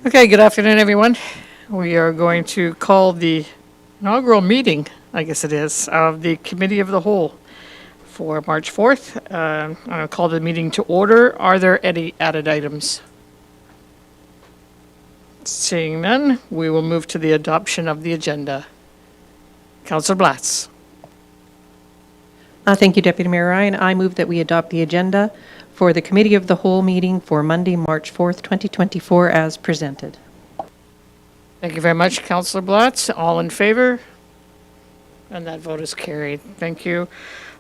Okay, good afternoon, everyone. We are going to call the inaugural meeting, I guess it is, of the Committee of the Whole for March 4th. I'm going to call the meeting to order. Are there any added items? Seeing none, we will move to the adoption of the agenda. Councillor Blatz. Thank you, Deputy Mayor Ryan. I move that we adopt the agenda for the Committee of the Whole meeting for Monday, March 4th, 2024, as presented. Thank you very much, Councillor Blatz. All in favor? And that vote is carried. Thank you.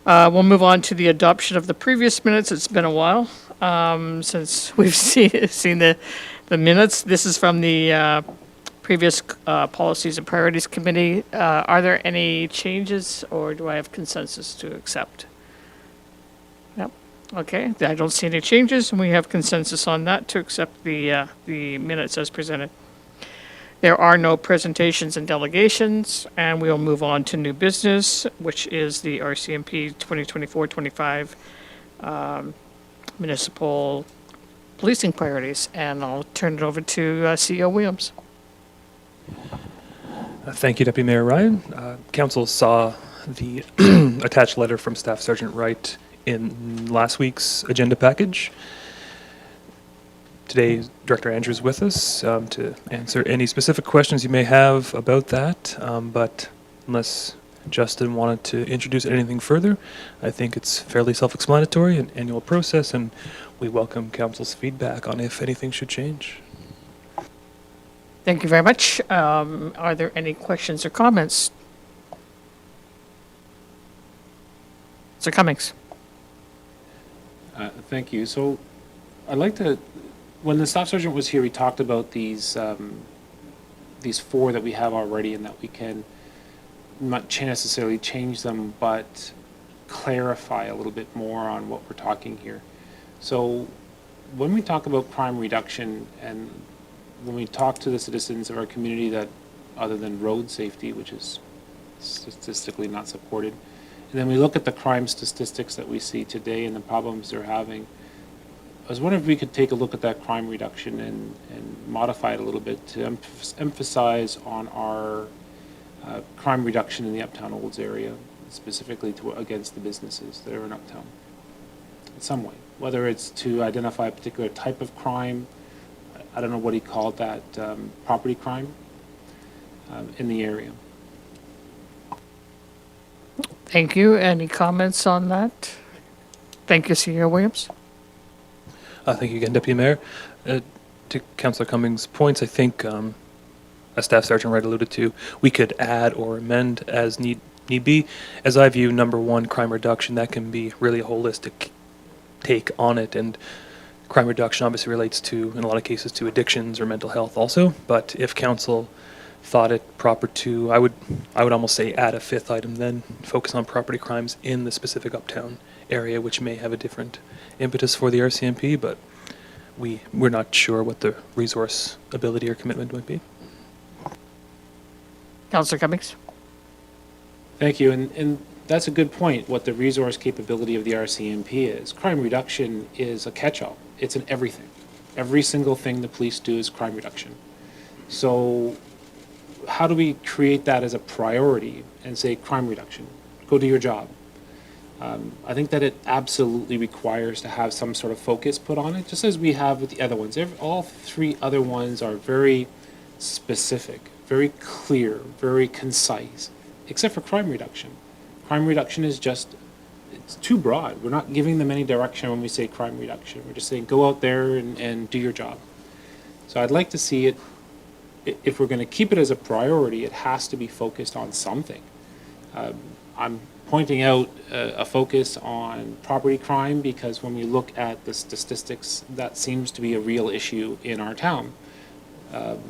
We'll move on to the adoption of the previous minutes. It's been a while since we've seen the minutes. This is from the previous Policies and Priorities Committee. Are there any changes, or do I have consensus to accept? Yep. Okay. I don't see any changes, and we have consensus on that to accept the minutes as presented. There are no presentations and delegations, and we'll move on to new business, which is the RCMP 2024-25 municipal policing priorities. And I'll turn it over to CEO Williams. Thank you, Deputy Mayor Ryan. Council saw the attached letter from Staff Sergeant Wright in last week's agenda package. Today, Director Andrews is with us to answer any specific questions you may have about that, but unless Justin wanted to introduce anything further, I think it's fairly self-explanatory, an annual process, and we welcome Council's feedback on if anything should change. Thank you very much. Are there any questions or comments? Sir Cummings. Thank you. So I'd like to, when the staff sergeant was here, we talked about these four that we have already and that we can not necessarily change them, but clarify a little bit more on what we're talking here. So when we talk about crime reduction and when we talk to the citizens of our community that other than road safety, which is statistically not supported, and then we look at the crime statistics that we see today and the problems they're having, I was wondering if we could take a look at that crime reduction and modify it a little bit to emphasize on our crime reduction in the Uptown Olds area, specifically against the businesses that are in Uptown in some way, whether it's to identify a particular type of crime. I don't know what he called that, property crime in the area. Thank you. Any comments on that? Thank you, CEO Williams. Thank you again, Deputy Mayor. To Councillor Cummings' points, I think, as Staff Sergeant Wright alluded to, we could add or amend as need be. As I view number one, crime reduction, that can be really a holistic take on it, and crime reduction obviously relates to, in a lot of cases, to addictions or mental health also. But if Council thought it proper to, I would almost say add a fifth item, then focus on property crimes in the specific Uptown area, which may have a different impetus for the RCMP, but we're not sure what the resource ability or commitment might be. Councillor Cummings. Thank you, and that's a good point, what the resource capability of the RCMP is. Crime reduction is a catch-all. It's in everything. Every single thing the police do is crime reduction. So how do we create that as a priority and say crime reduction? Go do your job. I think that it absolutely requires to have some sort of focus put on it, just as we have with the other ones. All three other ones are very specific, very clear, very concise, except for crime reduction. Crime reduction is just, it's too broad. We're not giving them any direction when we say crime reduction. We're just saying go out there and do your job. So I'd like to see it, if we're going to keep it as a priority, it has to be focused on something. I'm pointing out a focus on property crime because when we look at the statistics, that seems to be a real issue in our town. And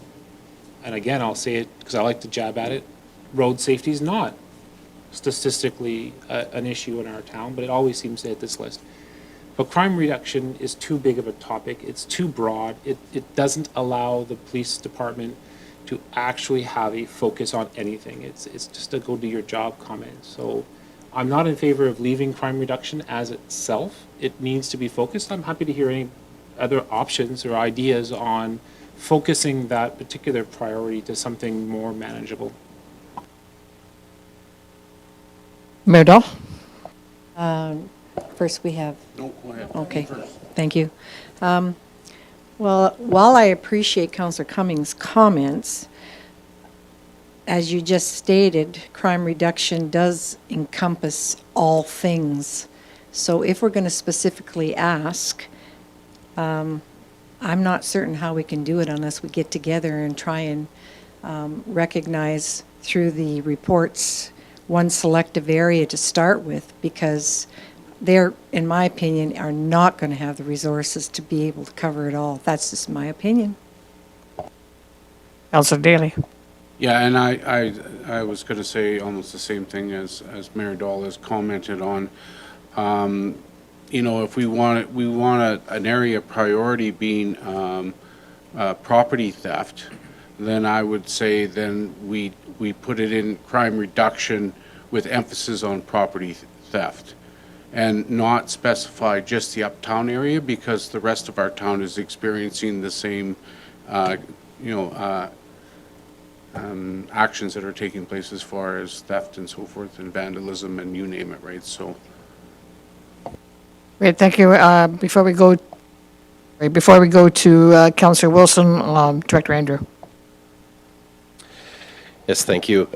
again, I'll say it because I like to jab at it. Road safety is not statistically an issue in our town, but it always seems to hit this list. But crime reduction is too big of a topic. It's too broad. It doesn't allow the police department to actually have a focus on anything. It's just a go do your job comment. So I'm not in favor of leaving crime reduction as itself. It needs to be focused. I'm happy to hear any other options or ideas on focusing that particular priority to something more manageable. Mayor Dahl? First, we have, No, go ahead. okay, thank you. Well, while I appreciate Councillor Cummings' comments, as you just stated, crime reduction does encompass all things. So if we're going to specifically ask, I'm not certain how we can do it unless we get together and try and recognize through the reports one selective area to start with, because they're, in my opinion, are not going to have the resources to be able to cover it all. That's just my opinion. Councillor Daly? Yeah, and I was going to say almost the same thing as Mayor Dahl has commented on. You know, if we want an area of priority being property theft, then I would say then we put it in crime reduction with emphasis on property theft, and not specify just the uptown area, because the rest of our town is experiencing the same, actions that are taking place as far as theft and so forth, and vandalism, and you name it, right? So. Great, thank you. Before we go to Councillor Wilson, Director Andrew. Yes, thank you.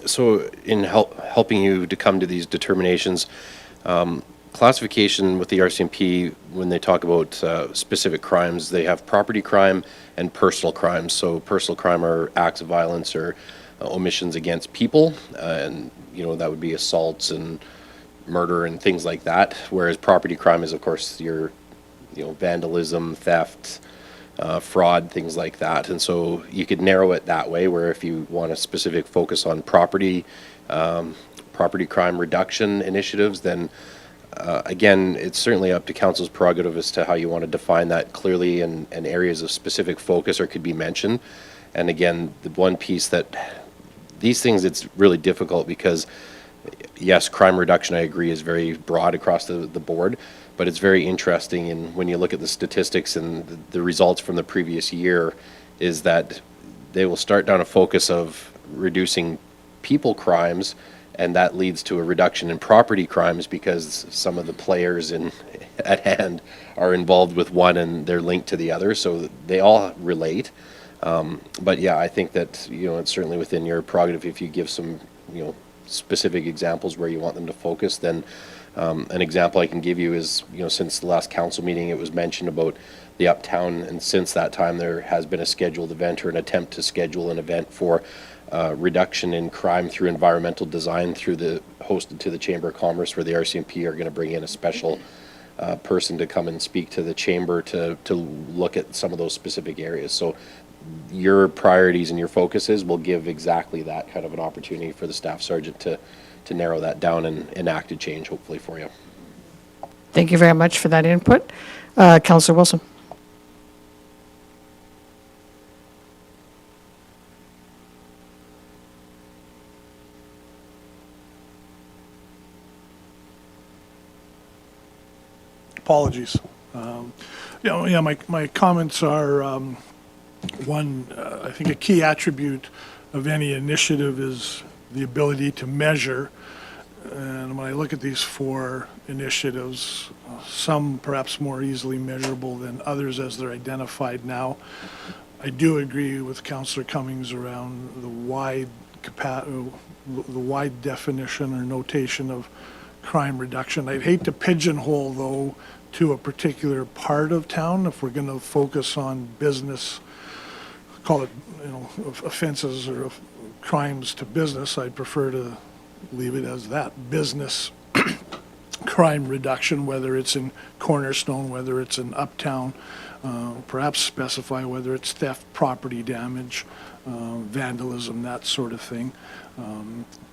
So in helping you to come to these determinations, classification with the RCMP, when they talk about specific crimes, they have property crime and personal crimes. So personal crime are acts of violence or omissions against people, and that would be assaults and murder and things like that. Whereas property crime is, of course, your vandalism, theft, fraud, things like that. And so you could narrow it that way, where if you want a specific focus on property crime reduction initiatives, then again, it's certainly up to council's prerogative as to how you want to define that clearly, and areas of specific focus or could be mentioned. And again, the one piece that these things, it's really difficult because yes, crime reduction, I agree, is very broad across the board, but it's very interesting. And when you look at the statistics and the results from the previous year, is that they will start down a focus of reducing people crimes, and that leads to a reduction in property crimes because some of the players at hand are involved with one and they're linked to the other, so they all relate. But yeah, I think that it's certainly within your prerogative if you give some specific examples where you want them to focus. Then an example I can give you is since the last council meeting, it was mentioned about the uptown, and since that time there has been a scheduled event or an attempt to schedule an event for reduction in crime through environmental design hosted to the Chamber of Commerce, where the RCMP are going to bring in a special person to come and speak to the chamber to look at some of those specific areas. So your priorities and your focuses will give exactly that kind of an opportunity for the staff sergeant to narrow that down and enact a change, hopefully, for you. Thank you very much for that input. Councillor Wilson. Apologies. My comments are, one, I think a key attribute of any initiative is the ability to measure. And when I look at these 4 initiatives, some perhaps more easily measurable than others as they're identified now, I do agree with Councillor Cummings around the wide definition or notation of crime reduction. I'd hate to pigeonhole, though, to a particular part of town. If we're going to focus on business, call it, offenses or crimes to business, I'd prefer to leave it as that, business crime reduction, whether it's in Cornerstone, whether it's in Uptown, perhaps specify whether it's theft, property damage, vandalism, that sort of thing.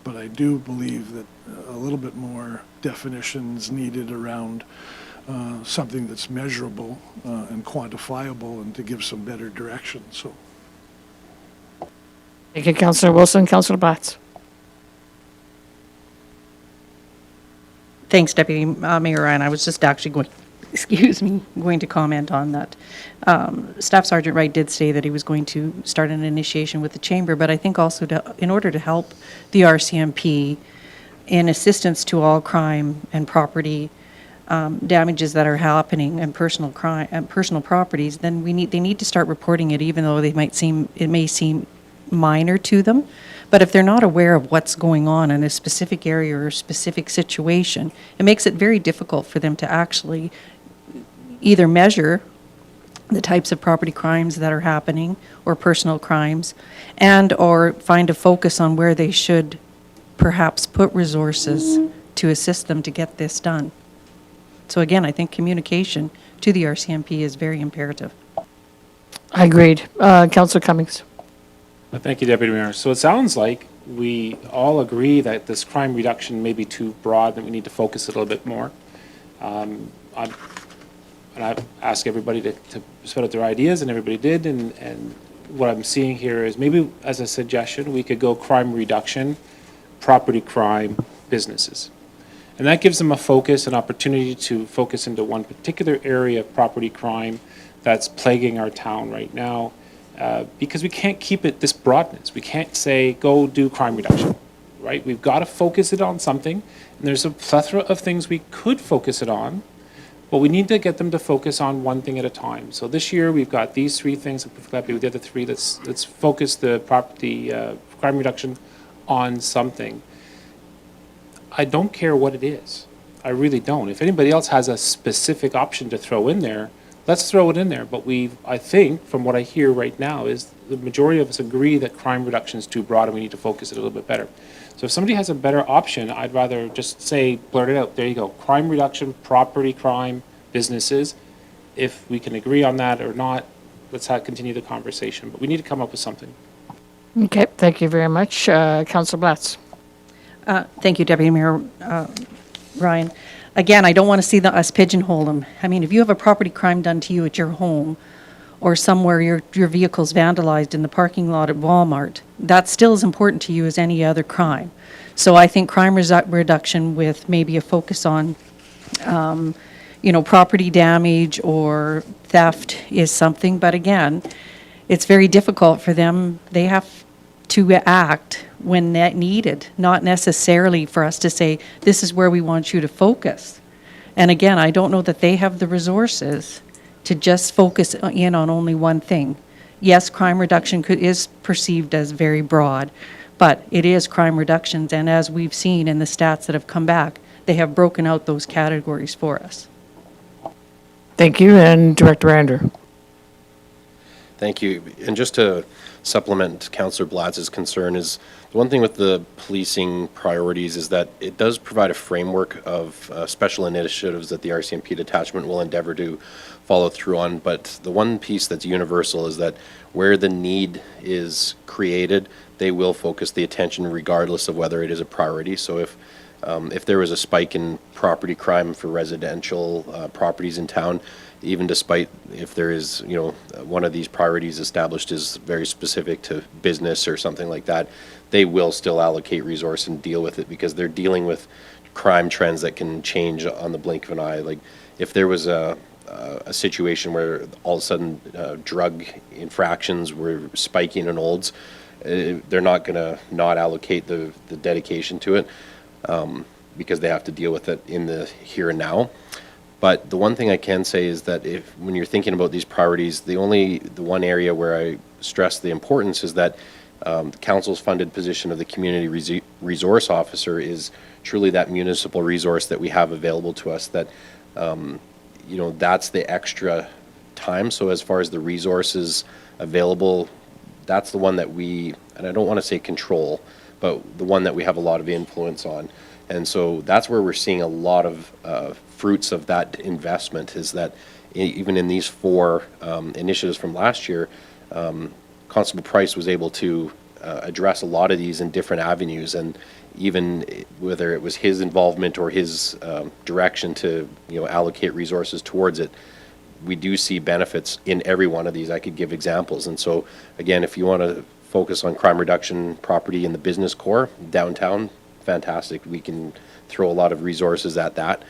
But I do believe that a little bit more definitions needed around something that's measurable and quantifiable, and to give some better direction. So. Thank you, Councillor Wilson. Councillor Batts. Thanks, Deputy Mayor Ryan. I was just actually excuse me, going to comment on that. Staff Sergeant Wright did say that he was going to start an initiation with the chamber, but I think also in order to help the RCMP in assistance to all crime and property damages that are happening and personal crime and personal properties, then they need to start reporting it, even though it may seem minor to them. But if they're not aware of what's going on in a specific area or a specific situation, it makes it very difficult for them to actually either measure the types of property crimes that are happening or personal crimes, and or find a focus on where they should perhaps put resources to assist them to get this done. So again, I think communication to the RCMP is very imperative. I agreed. Councillor Cummings. Thank you, Deputy Mayor. So it sounds like we all agree that this crime reduction may be too broad, that we need to focus it a little bit more. I've asked everybody to spit out their ideas, and everybody did, and what I'm seeing here is maybe as a suggestion, we could go crime reduction, property crime, businesses. And that gives them a focus, an opportunity to focus into one particular area of property crime that's plaguing our town right now. Because we can't keep it this broadness. We can't say, go do crime reduction, right? We've got to focus it on something. And there's a plethora of things we could focus it on, but we need to get them to focus on one thing at a time. So this year, we've got these 3 things. I'm perfectly happy with the other 3. Let's focus the property crime reduction on something. I don't care what it is. I really don't. If anybody else has a specific option to throw in there, let's throw it in there. But I think, from what I hear right now, is the majority of us agree that crime reduction is too broad and we need to focus it a little bit better. So if somebody has a better option, I'd rather just say, blurt it out. There you go. Crime reduction, property crime, businesses. If we can agree on that or not, let's continue the conversation. But we need to come up with something. Okay, thank you very much. Councillor Blatz. Thank you, Deputy Mayor Ryan. Again, I don't want to see us pigeonhole them. I mean, if you have a property crime done to you at your home or somewhere your vehicle's vandalized in the parking lot at Walmart, that still as important to you as any other crime. So I think crime reduction with maybe a focus on, property damage or theft is something. But again, it's very difficult for them. They have to act when needed, not necessarily for us to say, this is where we want you to focus. And again, I don't know that they have the resources to just focus in on only one thing. Yes, crime reduction is perceived as very broad, but it is crime reductions, and as we've seen in the stats that have come back, they have broken out those categories for us. Thank you, and Director Andrew. Thank you. And just to supplement Councillor Blatz's concern, is the one thing with the policing priorities is that it does provide a framework of special initiatives that the RCMP detachment will endeavor to follow through on. But the one piece that's universal is that where the need is created, they will focus the attention regardless of whether it is a priority. So if there was a spike in property crime for residential properties in town, even despite if there is, one of these priorities established is very specific to business or something like that, they will still allocate resource and deal with it because they're dealing with crime trends that can change on the blink of an eye. Like if there was a situation where all of a sudden drug infractions were spiking in Olds, they're not going to not allocate the dedication to it because they have to deal with it in the here and now. But the one thing I can say is that when you're thinking about these priorities, the one area where I stress the importance is that the council's funded position of the community resource officer is truly that municipal resource that we have available to us, that that's the extra time. So as far as the resources available, that's the one that we, and I don't want to say control, but the one that we have a lot of influence on. And so that's where we're seeing a lot of fruits of that investment, is that even in these 4 initiatives from last year, Constable Price was able to address a lot of these in different avenues, and even whether it was his involvement or his direction to allocate resources towards it, we do see benefits in every one of these. I could give examples. And so again, if you want to focus on crime reduction, property in the business core, downtown, fantastic. We can throw a lot of resources at that.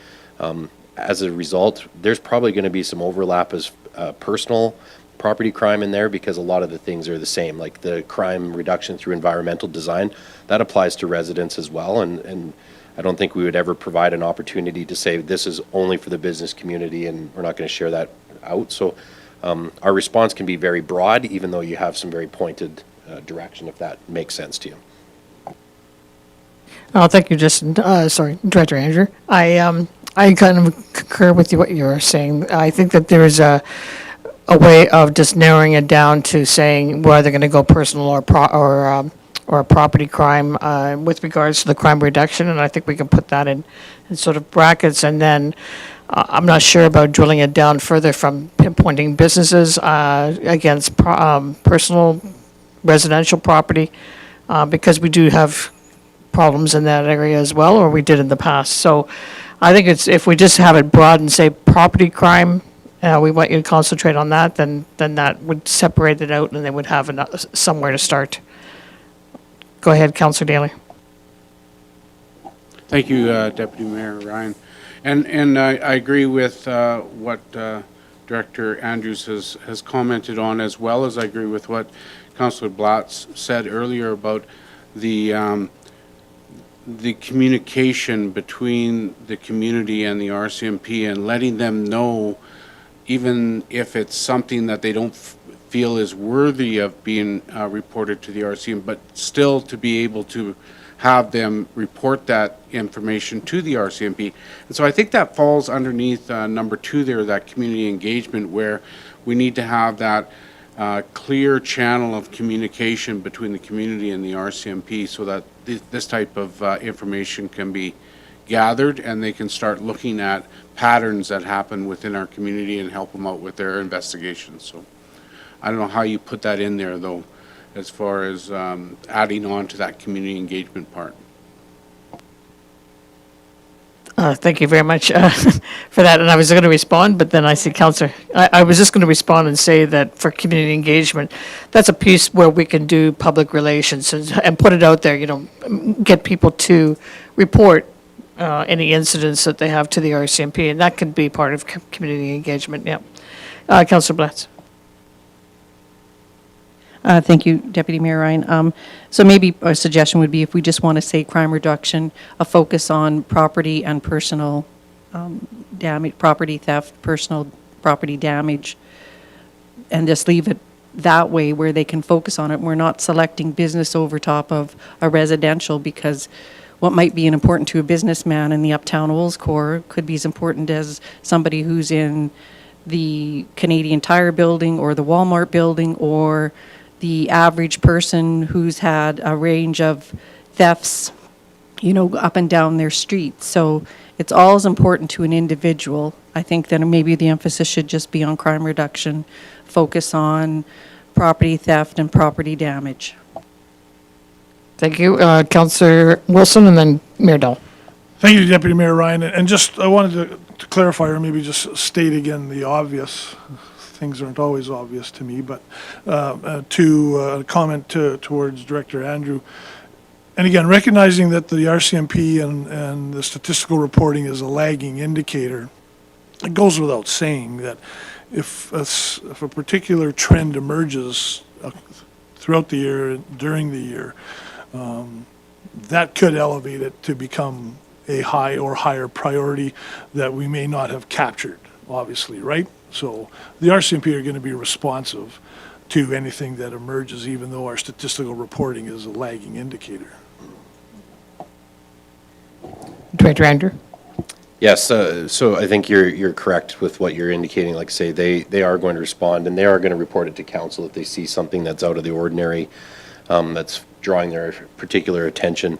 as a result, there's probably going to be some overlap as personal property crime in there, because a lot of the things are the same, like the crime reduction through environmental design, that applies to residents as well. And I don't think we would ever provide an opportunity to say this is only for the business community and we're not going to share that out. So our response can be very broad, even though you have some very pointed direction, if that makes sense to you. Oh, thank you, Justin. Sorry, Director Andrew. I kind of concur with you what you were saying. I think that there is a way of just narrowing it down to saying whether going to go personal or a property crime with regards to the crime reduction, and I think we can put that in sort of brackets. And then I'm not sure about drilling it down further from pinpointing businesses against personal residential property, because we do have problems in that area as well, or we did in the past. So I think it's, if we just have it broad and say property crime, we want you to concentrate on that, then that would separate it out and they would have somewhere to start. Go ahead, Councillor Daly. Thank you, Deputy Mayor Ryan. And I agree with what Director Andrews has commented on, as well as I agree with what Councillor Blatz said earlier about the communication between the community and the RCMP, and letting them know, even if it's something that they don't feel is worthy of being reported to the RCMP, but still to be able to have them report that information to the RCMP. And so I think that falls underneath number 2 there, that community engagement, where we need to have that clear channel of communication between the community and the RCMP, so that this type of information can be gathered and they can start looking at patterns that happen within our community and help them out with their investigations. So I don't know how you put that in there, though, as far as adding on to that community engagement part. Thank you very much for that. And I was going to respond, but then I see Councillor. I was just going to respond and say that for community engagement, that's a piece where we can do public relations and put it out there, get people to report any incidents that they have to the RCMP, and that could be part of community engagement, yeah. Councillor Blatz. Thank you, Deputy Mayor Ryan. So maybe a suggestion would be, if we just want to say crime reduction, a focus on property and personal damage, property theft, personal property damage, and just leave it that way where they can focus on it. We're not selecting business over top of a residential, because what might be important to a businessman in the Uptown Olds core could be as important as somebody who's in the Canadian Tire building or the Walmart building, or the average person who's had a range of thefts, up and down their street. So it's all as important to an individual. I think that maybe the emphasis should just be on crime reduction, focus on property theft and property damage. Thank you. Councillor Wilson, and then Mayor Dahl. Thank you, Deputy Mayor Ryan. And just, I wanted to clarify, or maybe just state again the obvious. Things aren't always obvious to me, but to comment towards Director Andrew. And again, recognizing that the RCMP and the statistical reporting is a lagging indicator, it goes without saying that if a particular trend emerges throughout the year, during the year, that could elevate it to become a high or higher priority that we may not have captured, obviously, right? So the RCMP are going to be responsive to anything that emerges, even though our statistical reporting is a lagging indicator. Director Andrew. Yes, so I think you're correct with what you're indicating. Like I say, they are going to respond, and they are going to report it to council if they see something that's out of the ordinary, that's drawing their particular attention.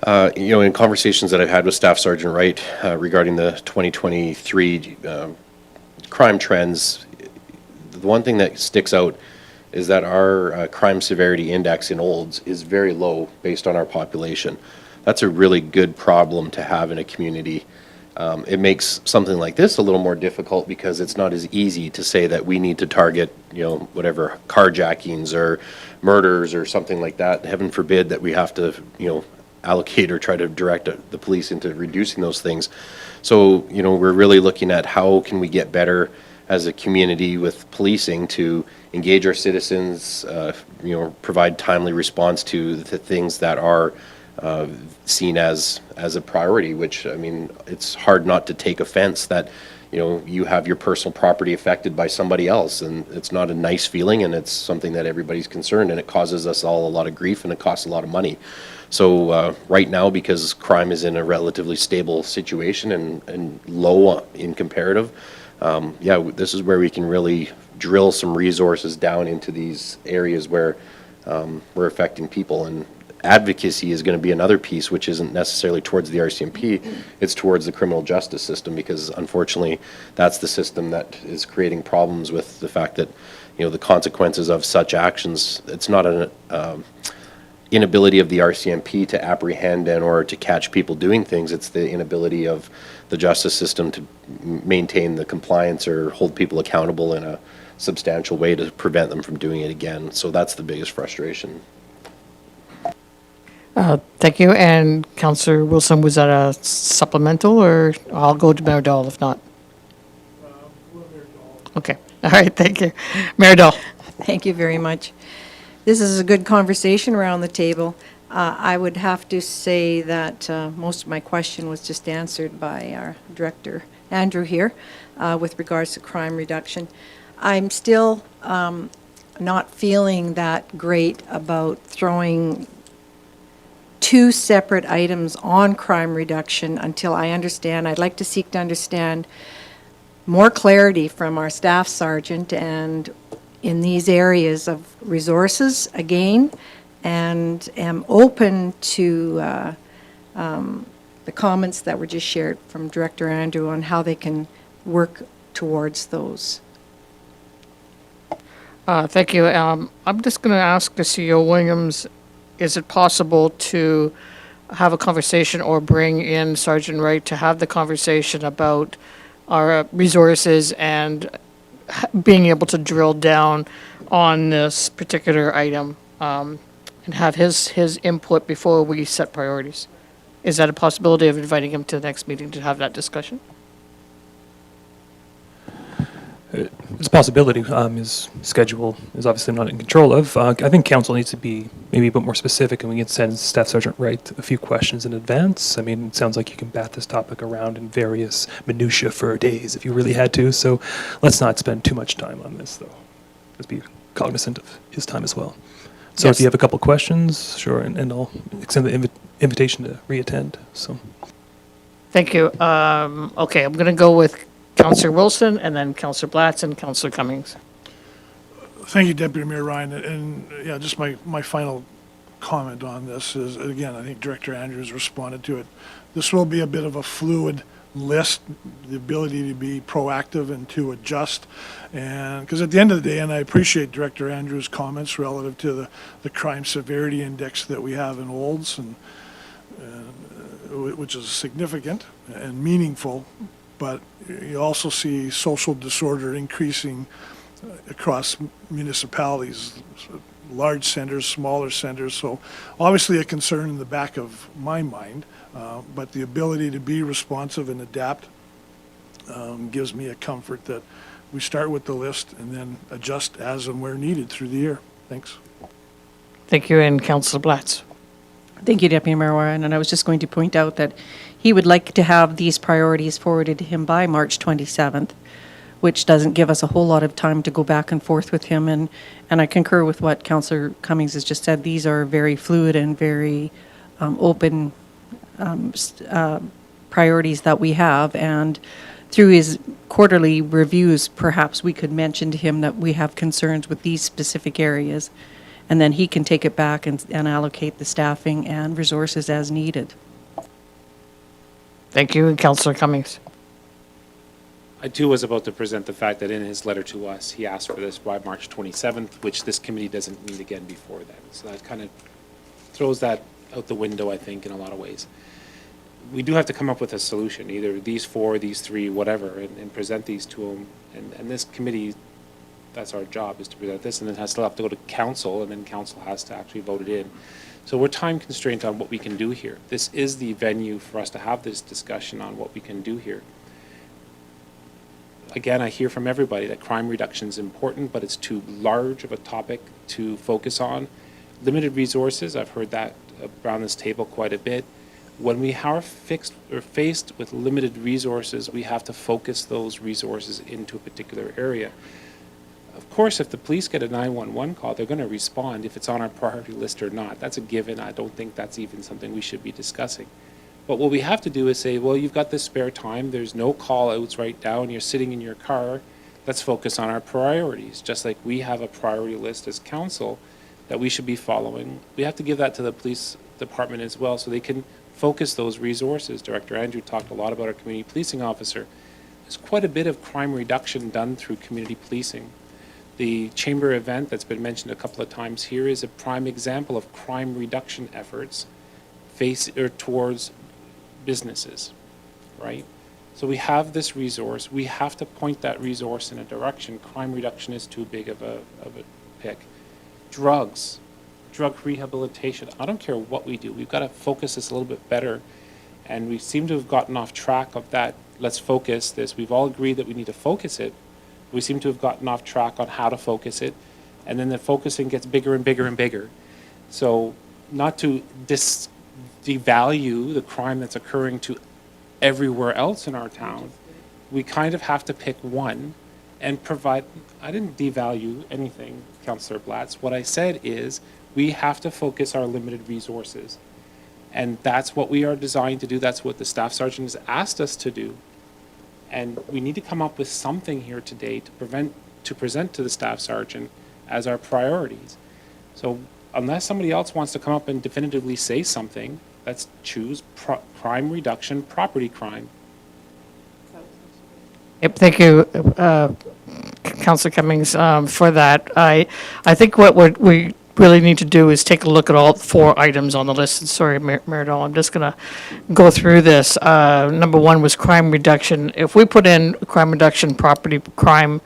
In conversations that I've had with Staff Sergeant Wright regarding the 2023 crime trends, the one thing that sticks out is that our crime severity index in Olds is very low based on our population. That's a really good problem to have in a community. It makes something like this a little more difficult, because it's not as easy to say that we need to target, whatever, carjackings or murders or something like that. Heaven forbid that we have to, allocate or try to direct the police into reducing those things. So, we're really looking at how can we get better as a community with policing to engage our citizens, provide timely response to the things that are seen as a priority, which, I mean, it's hard not to take offense that, you have your personal property affected by somebody else, and it's not a nice feeling, and it's something that everybody's concerned, and it causes us all a lot of grief, and it costs a lot of money. So right now, because crime is in a relatively stable situation and low in comparative, this is where we can really drill some resources down into these areas where we're affecting people. And advocacy is going to be another piece, which isn't necessarily towards the RCMP, it's towards the criminal justice system, because unfortunately that's the system that is creating problems with the fact that, the consequences of such actions, it's not an inability of the RCMP to apprehend and or to catch people doing things, it's the inability of the justice system to maintain the compliance or hold people accountable in a substantial way to prevent them from doing it again. So that's the biggest frustration. Thank you. And Councillor Wilson, was that a supplemental, or I'll go to Mayor Dahl if not? Okay. All right. Thank you. Mayor Dahl. Thank you very much. This is a good conversation around the table. I would have to say that most of my question was just answered by our Director Andrew here with regards to crime reduction. I'm still not feeling that great about throwing two separate items on crime reduction until I understand. I'd like to seek to understand more clarity from our staff sergeant and in these areas of resources again, and am open to the comments that were just shared from Director Andrew on how they can work towards those. Thank you. I'm just going to ask the CEO Williams, is it possible to have a conversation or bring in Sergeant Wright to have the conversation about our resources and being able to drill down on this particular item and have his input before we set priorities? Is that a possibility of inviting him to the next meeting to have that discussion? It's a possibility. His schedule is obviously not in control of. I think council needs to be maybe a bit more specific, and we can send Staff Sergeant Wright a few questions in advance. I mean, it sounds like you can bat this topic around in various minutiae for days if you really had to. So let's not spend too much time on this, though. Let's be cognizant of his time as well. So if you have a couple questions, sure, and I'll extend the invitation to reattend. So. Thank you. Okay, I'm going to go with Councillor Wilson, and then Councillor Blatz and Councillor Cummings. Thank you, Deputy Mayor Ryan. And yeah, just my final comment on this is, again, I think Director Andrews responded to it. This will be a bit of a fluid list, the ability to be proactive and to adjust. And because at the end of the day, and I appreciate Director Andrews' comments relative to the crime severity index that we have in Olds, and which is significant and meaningful, but you also see social disorder increasing across municipalities, large centers, smaller centers. So obviously a concern in the back of my mind, but the ability to be responsive and adapt gives me a comfort that we start with the list and then adjust as and where needed through the year. Thanks. Thank you, and Councillor Blatz. Thank you, Deputy Mayor Warren. And I was just going to point out that he would like to have these priorities forwarded to him by March 27th, which doesn't give us a whole lot of time to go back and forth with him. And I concur with what Councillor Cummings has just said. These are very fluid and very open priorities that we have. And through his quarterly reviews, perhaps we could mention to him that we have concerns with these specific areas. And then he can take it back and allocate the staffing and resources as needed. Thank you, and Councillor Cummings. I too was about to present the fact that in his letter to us, he asked for this by March 27th, which this committee doesn't meet again before then. So that kind of throws that out the window, I think, in a lot of ways. We do have to come up with a solution, either these four, these three, whatever, and present these to him. And this committee, That's our job, is to present this, and then has to have to go to council, and then council has to actually vote it in. So we're time constrained on what we can do here. This is the venue for us to have this discussion on what we can do here. Again, I hear from everybody that crime reduction is important, but it's too large of a topic to focus on. Limited resources, I've heard that around this table quite a bit. When we are faced with limited resources, we have to focus those resources into a particular area. Of course, if the police get a 911 call, they're going to respond if it's on our priority list or not. That's a given. I don't think that's even something we should be discussing. But what we have to do is say, well, you've got this spare time. There's no call outs right now, and you're sitting in your car. Let's focus on our priorities. Just like we have a priority list as council that we should be following, we have to give that to the police department as well so they can focus those resources. Director Andrew talked a lot about our community policing officer. There's quite a bit of crime reduction done through community policing. The chamber event that's been mentioned a couple of times here is a prime example of crime reduction efforts towards businesses, right? So we have this resource. We have to point that resource in a direction. Crime reduction is too big of a pick. Drugs, drug rehabilitation. I don't care what we do. We've got to focus this a little bit better. And we seem to have gotten off track of that. Let's focus this. We've all agreed that we need to focus it. We seem to have gotten off track on how to focus it. And then the focusing gets bigger and bigger and bigger. So not to devalue the crime that's occurring to everywhere else in our town, we kind of have to pick one and provide. I didn't devalue anything, Councillor Blatz. What I said is we have to focus our limited resources. And that's what we are designed to do. That's what the staff sergeant has asked us to do. And we need to come up with something here today to present to the staff sergeant as our priorities. So unless somebody else wants to come up and definitively say something, let's choose crime reduction, property crime. Yep, thank you, Councillor Cummings, for that. I think what we really need to do is take a look at all 4 items on the list. And sorry, Maridol, I'm just going to go through this. Number 1 was crime reduction. If we put in crime reduction, property crime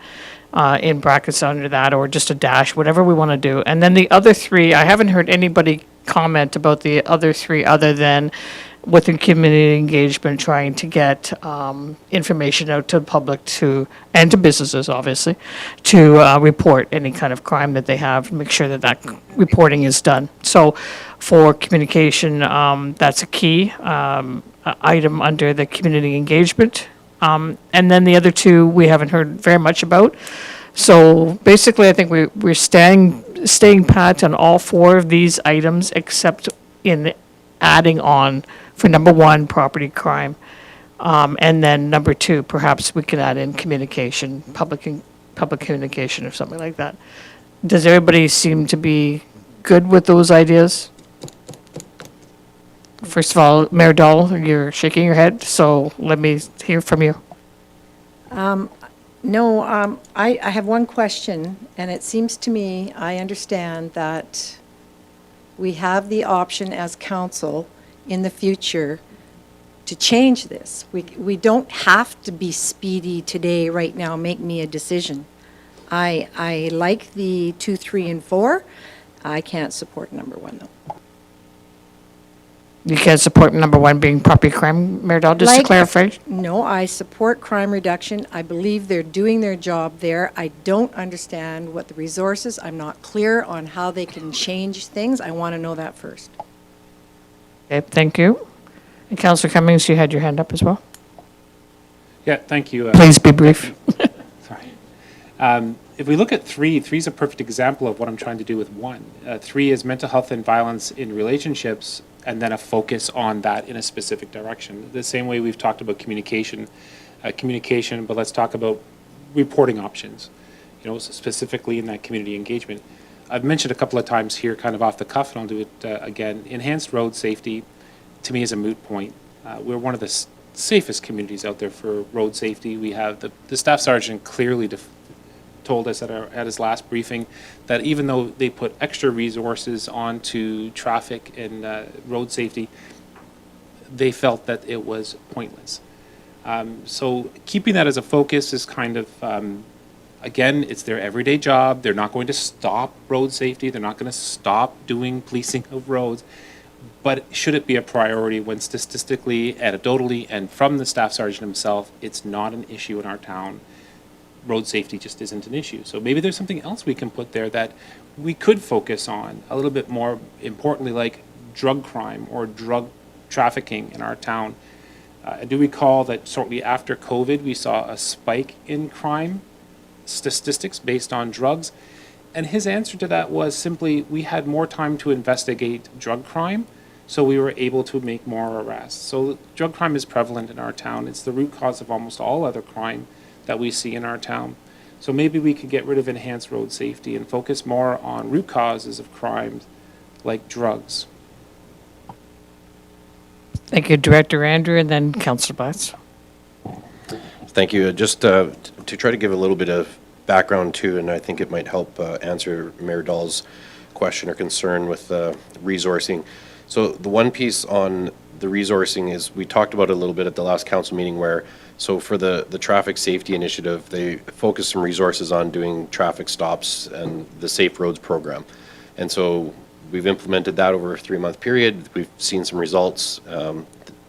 in brackets under that, or just a dash, whatever we want to do. And then the other 3, I haven't heard anybody comment about the other 3 other than within community engagement, trying to get information out to the public and to businesses, obviously, to report any kind of crime that they have, make sure that reporting is done. So for communication, that's a key item under the community engagement. And then the other 2 we haven't heard very much about. So basically, I think we're staying pat on all 4 of these items, except in adding on for number 1, property crime. And then number 2, perhaps we can add in communication, public communication or something like that. Does everybody seem to be good with those ideas? First of all, Mayor Dahl, you're shaking your head, so let me hear from you. No, I have one question, and it seems to me, I understand that we have the option as council in the future to change this. We don't have to be speedy today, right now, make me a decision. I like the 2, 3, and 4. I can't support number 1, though. You can't support number 1 being property crime, Mayor Dahl, just to clarify? No, I support crime reduction. I believe they're doing their job there. I don't understand what the resources, I'm not clear on how they can change things. I want to know that first. Okay, thank you. And Councillor Cummings, you had your hand up as well. Yeah, thank you. Please be brief. Sorry. If we look at 3 is a perfect example of what I'm trying to do with 1. 3 is mental health and violence in relationships, and then a focus on that in a specific direction. The same way we've talked about communication, but let's talk about reporting options, specifically in that community engagement. I've mentioned a couple of times here, kind of off the cuff, and I'll do it again. Enhanced road safety, to me, is a moot point. We're one of the safest communities out there for road safety. We have the staff sergeant clearly told us at his last briefing that even though they put extra resources onto traffic and road safety, they felt that it was pointless. So keeping that as a focus is kind of Again, it's their everyday job. They're not going to stop road safety. They're not going to stop doing policing of roads. But should it be a priority when statistically, anecdotally, and from the staff sergeant himself, it's not an issue in our town? Road safety just isn't an issue. So maybe there's something else we can put there that we could focus on a little bit more importantly, like drug crime or drug trafficking in our town. I do recall that shortly after COVID, we saw a spike in crime statistics based on drugs. And his answer to that was simply, we had more time to investigate drug crime, so we were able to make more arrests. So drug crime is prevalent in our town. It's the root cause of almost all other crime that we see in our town. So maybe we could get rid of enhanced road safety and focus more on root causes of crimes like drugs. Thank you, Director Andrew, and then Councillor Blatz. Thank you. Just to try to give a little bit of background too, and I think it might help answer Mayor Dahl's question or concern with resourcing. So the one piece on the resourcing is, we talked about it a little bit at the last council meeting where, so for the traffic safety initiative, they focused some resources on doing traffic stops and the Safe Roads program. And so we've implemented that over a 3-month period. We've seen some results.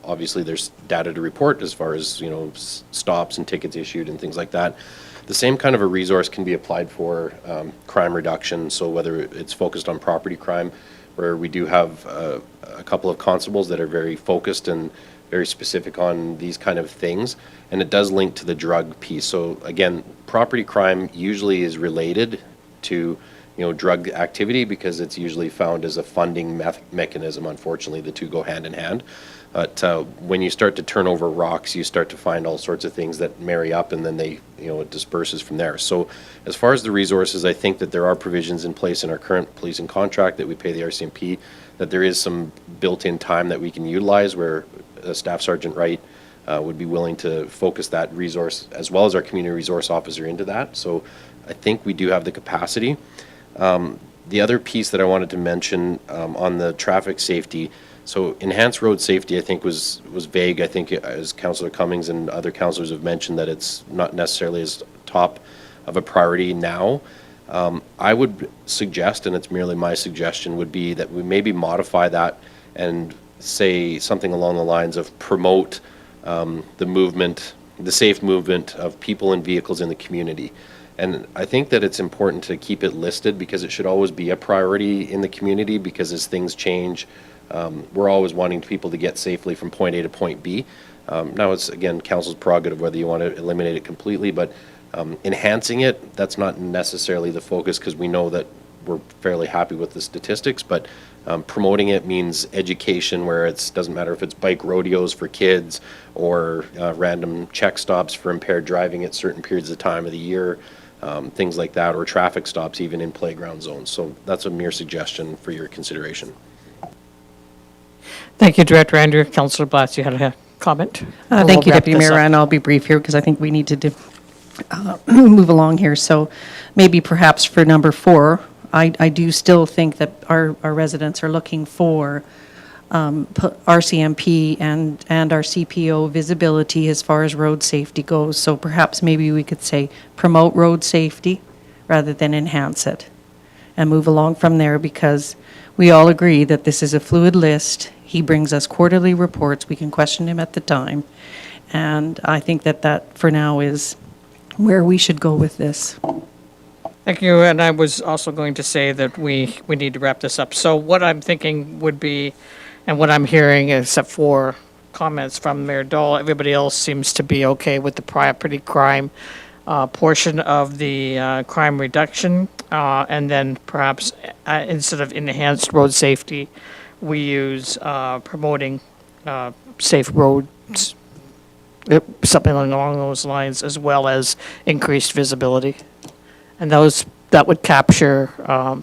Obviously, there's data to report as far as, you know, stops and tickets issued and things like that. The same kind of a resource can be applied for crime reduction. So whether it's focused on property crime, where we do have a couple of constables that are very focused and very specific on these kind of things, and it does link to the drug piece. So again, property crime usually is related to, you know, drug activity because it's usually found as a funding mechanism. Unfortunately, the two go hand in hand. But when you start to turn over rocks, you start to find all sorts of things that marry up, and then they, you know, it disperses from there. So as far as the resources, I think that there are provisions in place in our current policing contract that we pay the RCMP, that there is some built-in time that we can utilize where Staff Sergeant Wright would be willing to focus that resource as well as our community resource officer into that. So I think we do have the capacity. The other piece that I wanted to mention on the traffic safety, so enhanced road safety, I think was vague. I think as Councillor Cummings and other councillors have mentioned that it's not necessarily as top of a priority now. I would suggest, and it's merely my suggestion, would be that we maybe modify that and say something along the lines of promote the movement, the safe movement of people and vehicles in the community. And I think that it's important to keep it listed because it should always be a priority in the community, because as things change, we're always wanting people to get safely from point A to point B. Now it's, again, council's prerogative whether you want to eliminate it completely, but enhancing it, that's not necessarily the focus because we know that we're fairly happy with the statistics, but promoting it means education where it doesn't matter if it's bike rodeos for kids or random check stops for impaired driving at certain periods of time of the year, things like that, or traffic stops even in playground zones. So that's a mere suggestion for your consideration. Thank you, Director Andrew. Councillor Blatz, you had a comment? Thank you, We'll wrap Deputy this Mayor, up. and I'll be brief here because I think we need to move along here. So maybe perhaps for number 4, I do still think that our residents are looking for RCMP and our CPO visibility as far as road safety goes. So perhaps maybe we could say promote road safety rather than enhance it and move along from there, because we all agree that this is a fluid list. He brings us quarterly reports. We can question him at the time. And I think that for now is where we should go with this. Thank you, and I was also going to say that we need to wrap this up. So what I'm thinking would be, and what I'm hearing, except for comments from Mayor Dahl, everybody else seems to be okay with the property crime portion of the crime reduction, and then perhaps instead of enhanced road safety, we use promoting safe roads, something along those lines, as well as increased visibility. And that would capture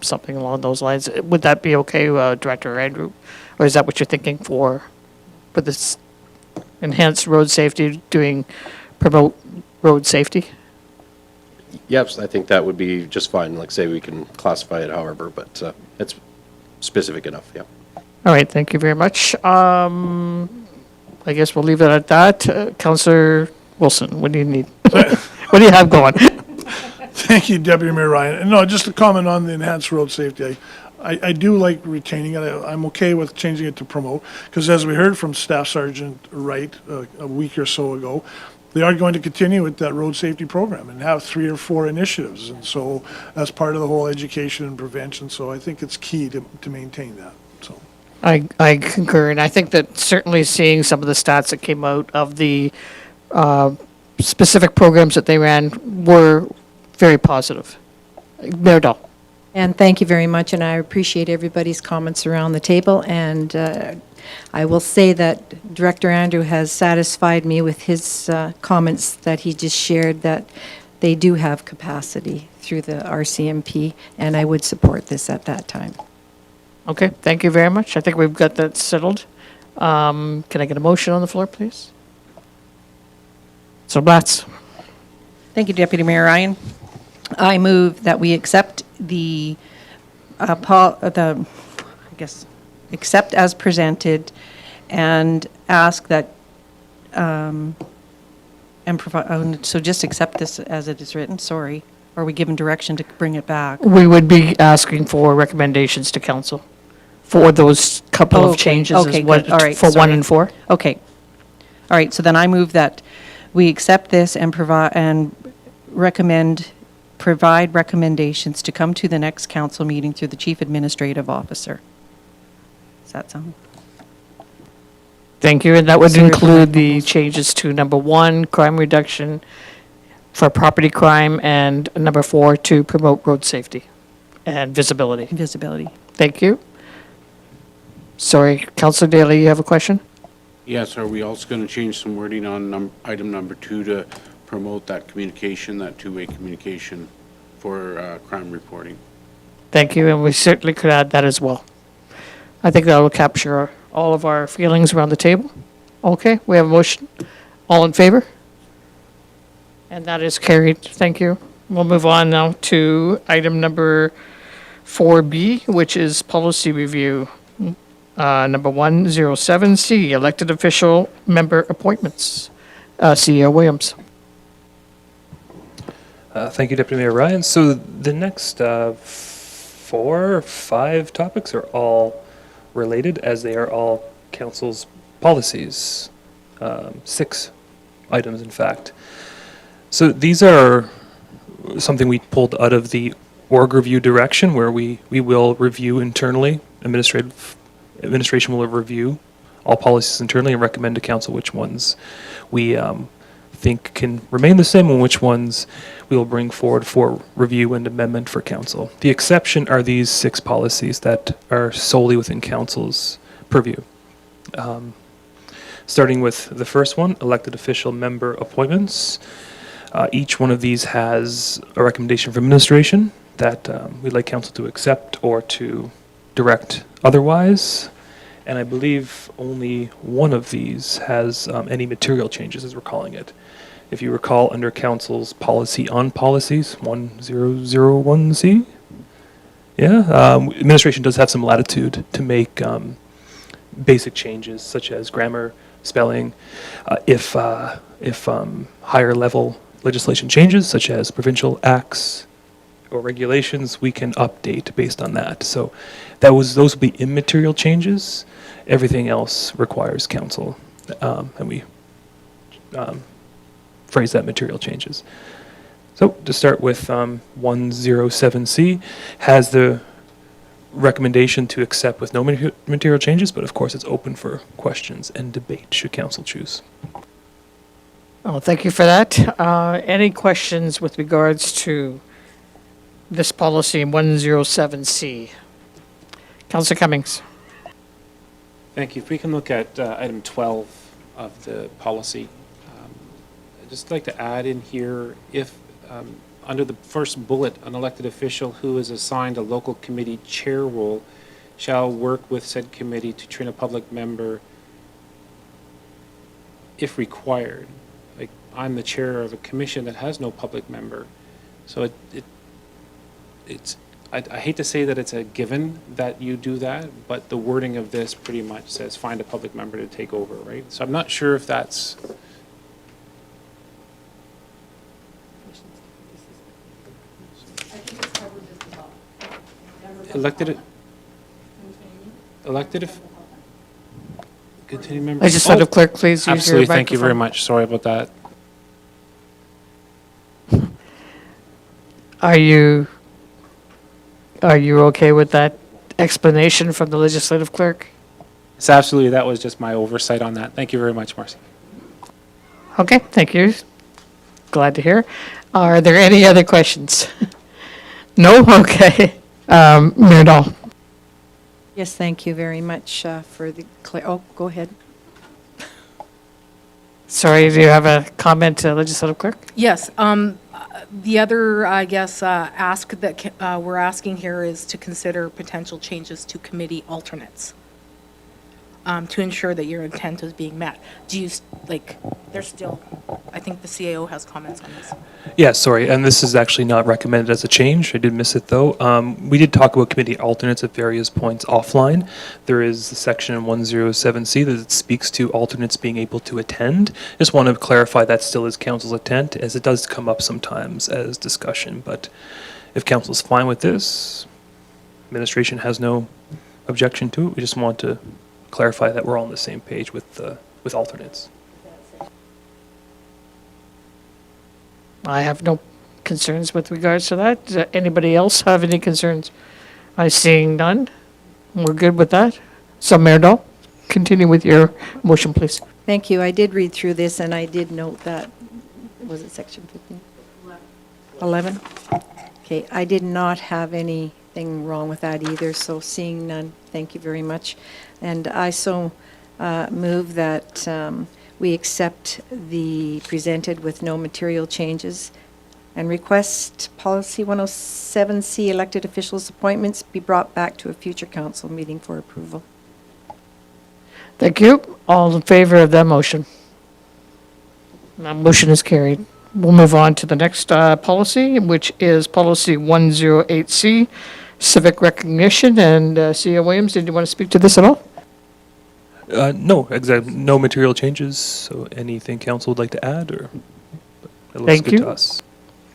something along those lines. Would that be okay, Director Andrew? Or is that what you're thinking for this enhanced road safety, promote road safety? Yes, I think that would be just fine. Like say, we can classify it however, but it's specific enough, yeah. All right, thank you very much. I guess we'll leave it at that. Councillor Wilson, what do you need? What do you have going? Thank you, Deputy Mayor Ryan. And no, just a comment on the enhanced road safety. I do like retaining it. I'm okay with changing it to promote, because as we heard from Staff Sergeant Wright a week or so ago, they are going to continue with that road safety program and have 3 or 4 initiatives. And so that's part of the whole education and prevention. So I think it's key to maintain that, so. I concur, and I think that certainly seeing some of the stats that came out of the specific programs that they ran were very positive. Mayor Dahl. And thank you very much, and I appreciate everybody's comments around the table. And I will say that Director Andrew has satisfied me with his comments that he just shared, that they do have capacity through the RCMP, and I would support this at that time. Okay, thank you very much. I think we've got that settled. Can I get a motion on the floor, please? So Blatz. Thank you, Deputy Mayor Ryan. I move that we accept accept as presented and ask that, and provide, so just accept this as it is written, sorry. Or are we given direction to bring it back? We would be asking for recommendations to council for those couple of Okay, changes okay, is what, good. All right, for 1 sorry. and 4. Okay. All right, so then I move that we accept this and provide recommendations to come to the next council meeting through the Chief Administrative Officer. Does that sound? Thank you, and that would Sorry for include my the fumbles. changes to number 1, crime reduction for property crime, and number 4, to promote road safety and visibility. Visibility. Thank you. Sorry, Councillor Daly, you have a question? Yes, are we also going to change some wording on item number 2 to promote that communication, that two-way communication for crime reporting? Thank you, and we certainly could add that as well. I think that will capture all of our feelings around the table. Okay, we have a motion. All in favor? And that is carried. Thank you. We'll move on now to item number 4B, which is policy review. Number 107C, elected official member appointments. CEO Williams. Thank you, Deputy Mayor Ryan. So the next 4 or 5 topics are all related, as they are all council's policies. 6 items, in fact. So these are something we pulled out of the org review direction, where we will review internally. Administration will review all policies internally and recommend to council which ones we think can remain the same and which ones we will bring forward for review and amendment for council. The exception are these 6 policies that are solely within council's purview. Starting with the first one, elected official member appointments. Each one of these has a recommendation from administration that we'd like council to accept or to direct otherwise. And I believe only one of these has any material changes, as we're calling it. If you recall, under council's policy on policies, 1001C, administration does have some latitude to make basic changes, such as grammar, spelling, if higher level legislation changes, such as provincial acts or regulations, we can update based on that. So those will be immaterial changes. Everything else requires council, and we phrase that material changes. So to start with, 107C has the recommendation to accept with no material changes, but of course it's open for questions and debate should council choose. Oh, thank you for that. Any questions with regards to this policy 107C? Councillor Cummings. Thank you. If we can look at item 12 of the policy, I'd just like to add in here, if under the first bullet, an elected official who is assigned a local committee chair role shall work with said committee to train a public member if required. Like, I'm the chair of a commission that has no public member. So I hate to say that it's a given that you do that, but the wording of this pretty much says find a public member to take over, right? So I'm not sure if that's... Elected if, continuing members. Legislative clerk, please use your Absolutely, thank you very microphone. much. Sorry about that. Are you okay with that explanation from the legislative clerk? Yes, absolutely, that was just my oversight on that. Thank you very much, Marcy. Okay, thank you. Glad to hear. Are there any other questions? No? Okay. Mayor Dahl? Yes, thank you very much for the, oh, go ahead. Sorry, do you have a comment, legislative clerk? Yes, the other, I guess, ask that we're asking here is to consider potential changes to committee alternates to ensure that your intent is being met. Do you, there's still, I think the CAO has comments on this. Yeah, sorry, and this is actually not recommended as a change. I did miss it, though. We did talk about committee alternates at various points offline. There is the section in 107C that speaks to alternates being able to attend. Just want to clarify that still is council's intent, as it does come up sometimes as discussion. But if council's fine with this, administration has no objection to it. We just want to clarify that we're all on the same page with alternates. I have no concerns with regards to that. Does anybody else have any concerns? I seeing none. We're good with that. So Mayor Dahl, continue with your motion, please. Thank you. I did read through this, and I did note that, was it section 15? 11? Okay, I did not have anything wrong with that either, so seeing none, thank you very much. And I so move that we accept the presented with no material changes and request policy 107C elected officials appointments be brought back to a future council meeting for approval. Thank you. All in favor of that motion? That motion is carried. We'll move on to the next policy, which is policy 108C, civic recognition. And CEO Williams, did you want to speak to this at all? No, exactly. No material changes. So anything council would like to add, or it looks Thank good you. to us.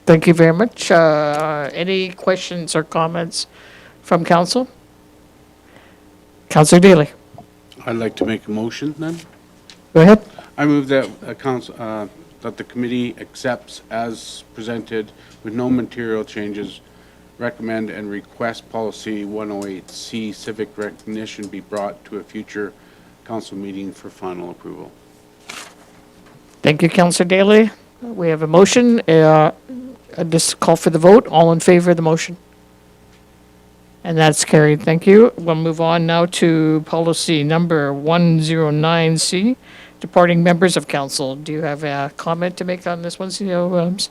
Thank you very much. Any questions or comments from council? Councilor Daly, I'd like to make a motion then. go ahead. I move that that the committee accepts as presented with no material changes, recommend and request policy 108C civic recognition be brought to a future council meeting for final approval. Thank you, Councilor Daly. We have a motion. Just call for the vote. All in favor of the motion? And that's carried. Thank you. We'll move on now to policy number 109C, departing members of council. Do you have a comment to make on this one, CEO Williams?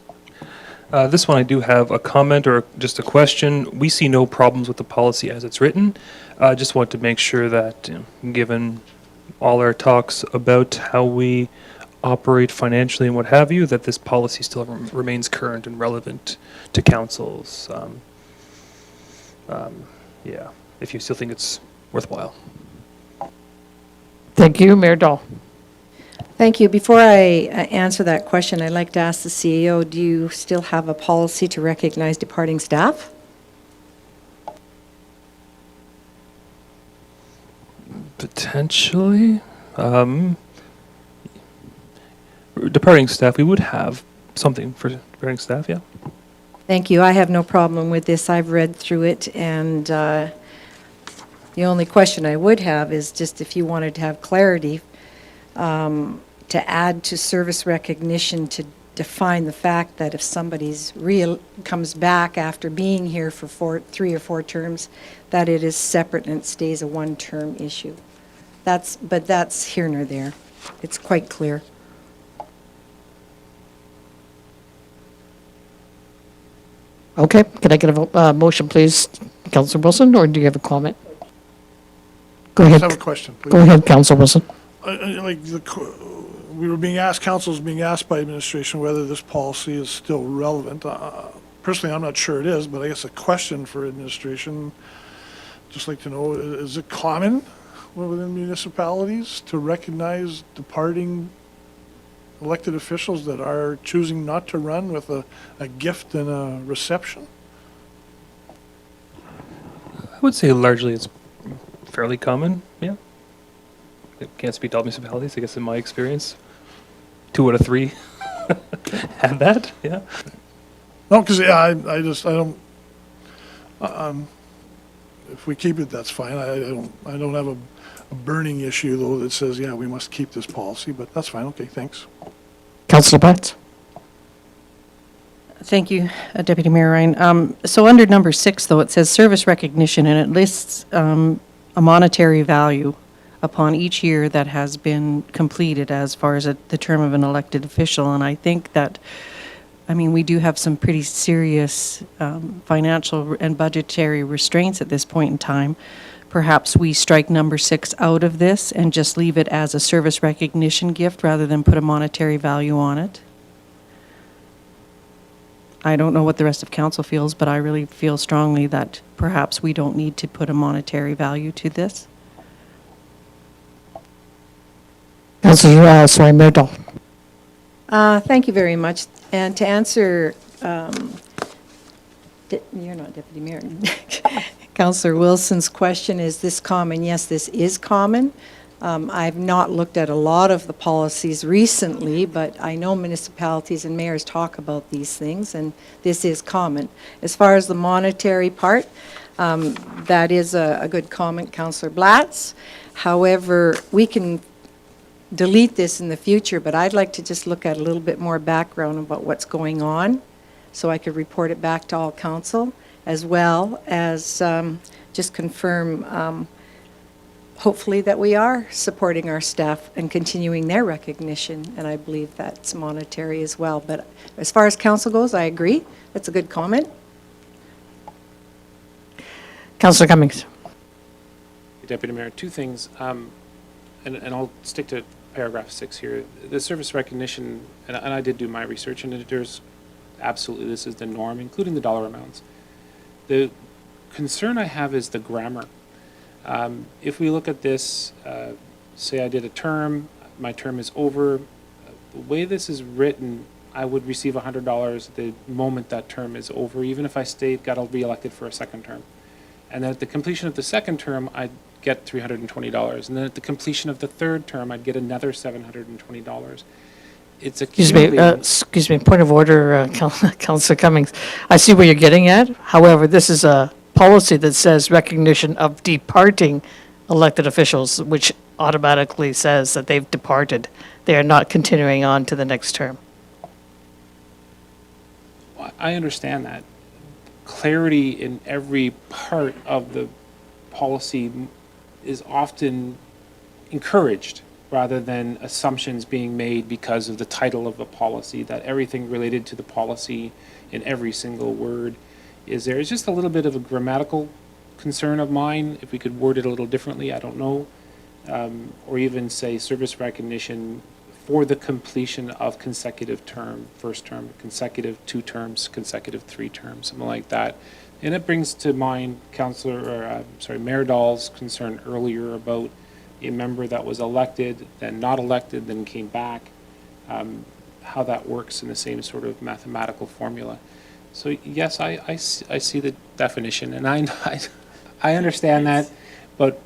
This one I do have a comment or just a question. We see no problems with the policy as it's written. I just want to make sure that, given all our talks about how we operate financially and what have you, that this policy still remains current and relevant to councils. Yeah, if you still think it's worthwhile. Thank you, Mayor Dahl. Thank you. Before I answer that question, I'd like to ask the CEO, do you still have a policy to recognize departing staff? Potentially. Departing staff, we would have something for departing staff, yeah. Thank you. I have no problem with this. I've read through it, and the only question I would have is just if you wanted to have clarity, to add to service recognition to define the fact that if somebody's comes back after being here for 3 or 4 terms, that it is separate and it stays a one-term issue. But that's here nor there. It's quite clear. Okay, can I get a motion, please, Councilor Wilson, or do you have a comment? Go I ahead. have a question, please. Go ahead, Councilor Wilson. We were being asked, council's being asked by administration whether this policy is still relevant. Personally, I'm not sure it is, but I guess a question for administration, just like to know, is it common within municipalities to recognize departing elected officials that are choosing not to run with a gift and a reception? I would say largely it's fairly common, yeah. I can't speak to all municipalities, I guess in my experience. 2 out of 3 had that, yeah. No, because, yeah, I don't, if we keep it, that's fine. I don't have a burning issue, though, that says, yeah, we must keep this policy, but that's fine. Okay, thanks. Councillor Blatz? Thank you, Deputy Mayor Ryan. So under number 6, though, it says service recognition, and it lists a monetary value upon each year that has been completed as far as the term of an elected official. And I think that, I mean, we do have some pretty serious financial and budgetary restraints at this point in time. Perhaps we strike number 6 out of this and just leave it as a service recognition gift rather than put a monetary value on it. I don't know what the rest of council feels, but I really feel strongly that perhaps we don't need to put a monetary value to this. Councillor, Mayor Dahl? Thank you very much. And to answer, you're not Deputy Mayor. Councillor Wilson's question, is this common? Yes, this is common. I've not looked at a lot of the policies recently, but I know municipalities and mayors talk about these things, and this is common. As far as the monetary part, that is a good comment, Councillor Blatz. However, we can delete this in the future, but I'd like to just look at a little bit more background about what's going on, so I could report it back to all council, as well as just confirm hopefully that we are supporting our staff and continuing their recognition, and I believe that's monetary as well. But as far as council goes, I agree. That's a good comment. Councillor Cummings? Deputy Mayor, 2 things, and I'll stick to paragraph 6 here. The service recognition, and I did do my research, and there's absolutely, this is the norm, including the dollar amounts. The concern I have is the grammar. If we look at this, say I did a term, my term is over, the way this is written, I would receive $100 the moment that term is over, even if I got re-elected for a second term. And then at the completion of the second term, I'd get $320. And then at the completion of the third term, I'd get another $720. It's accumulating. Excuse me, point of order, Councillor Cummings. I see where you're getting at. However, this is a policy that says recognition of departing elected officials, which automatically says that they've departed. They are not continuing on to the next term. I understand that. Clarity in every part of the policy is often encouraged rather than assumptions being made because of the title of the policy, that everything related to the policy in every single word is there. It's just a little bit of a grammatical concern of mine. If we could word it a little differently, I don't know. Or even say service recognition for the completion of consecutive term, first term, consecutive 2 terms, consecutive 3 terms, something like that. And it brings to mind Mayor Dahl's concern earlier about a member that was elected, then not elected, then came back, how that works in the same sort of mathematical formula. So yes, I see the definition, and I understand that, but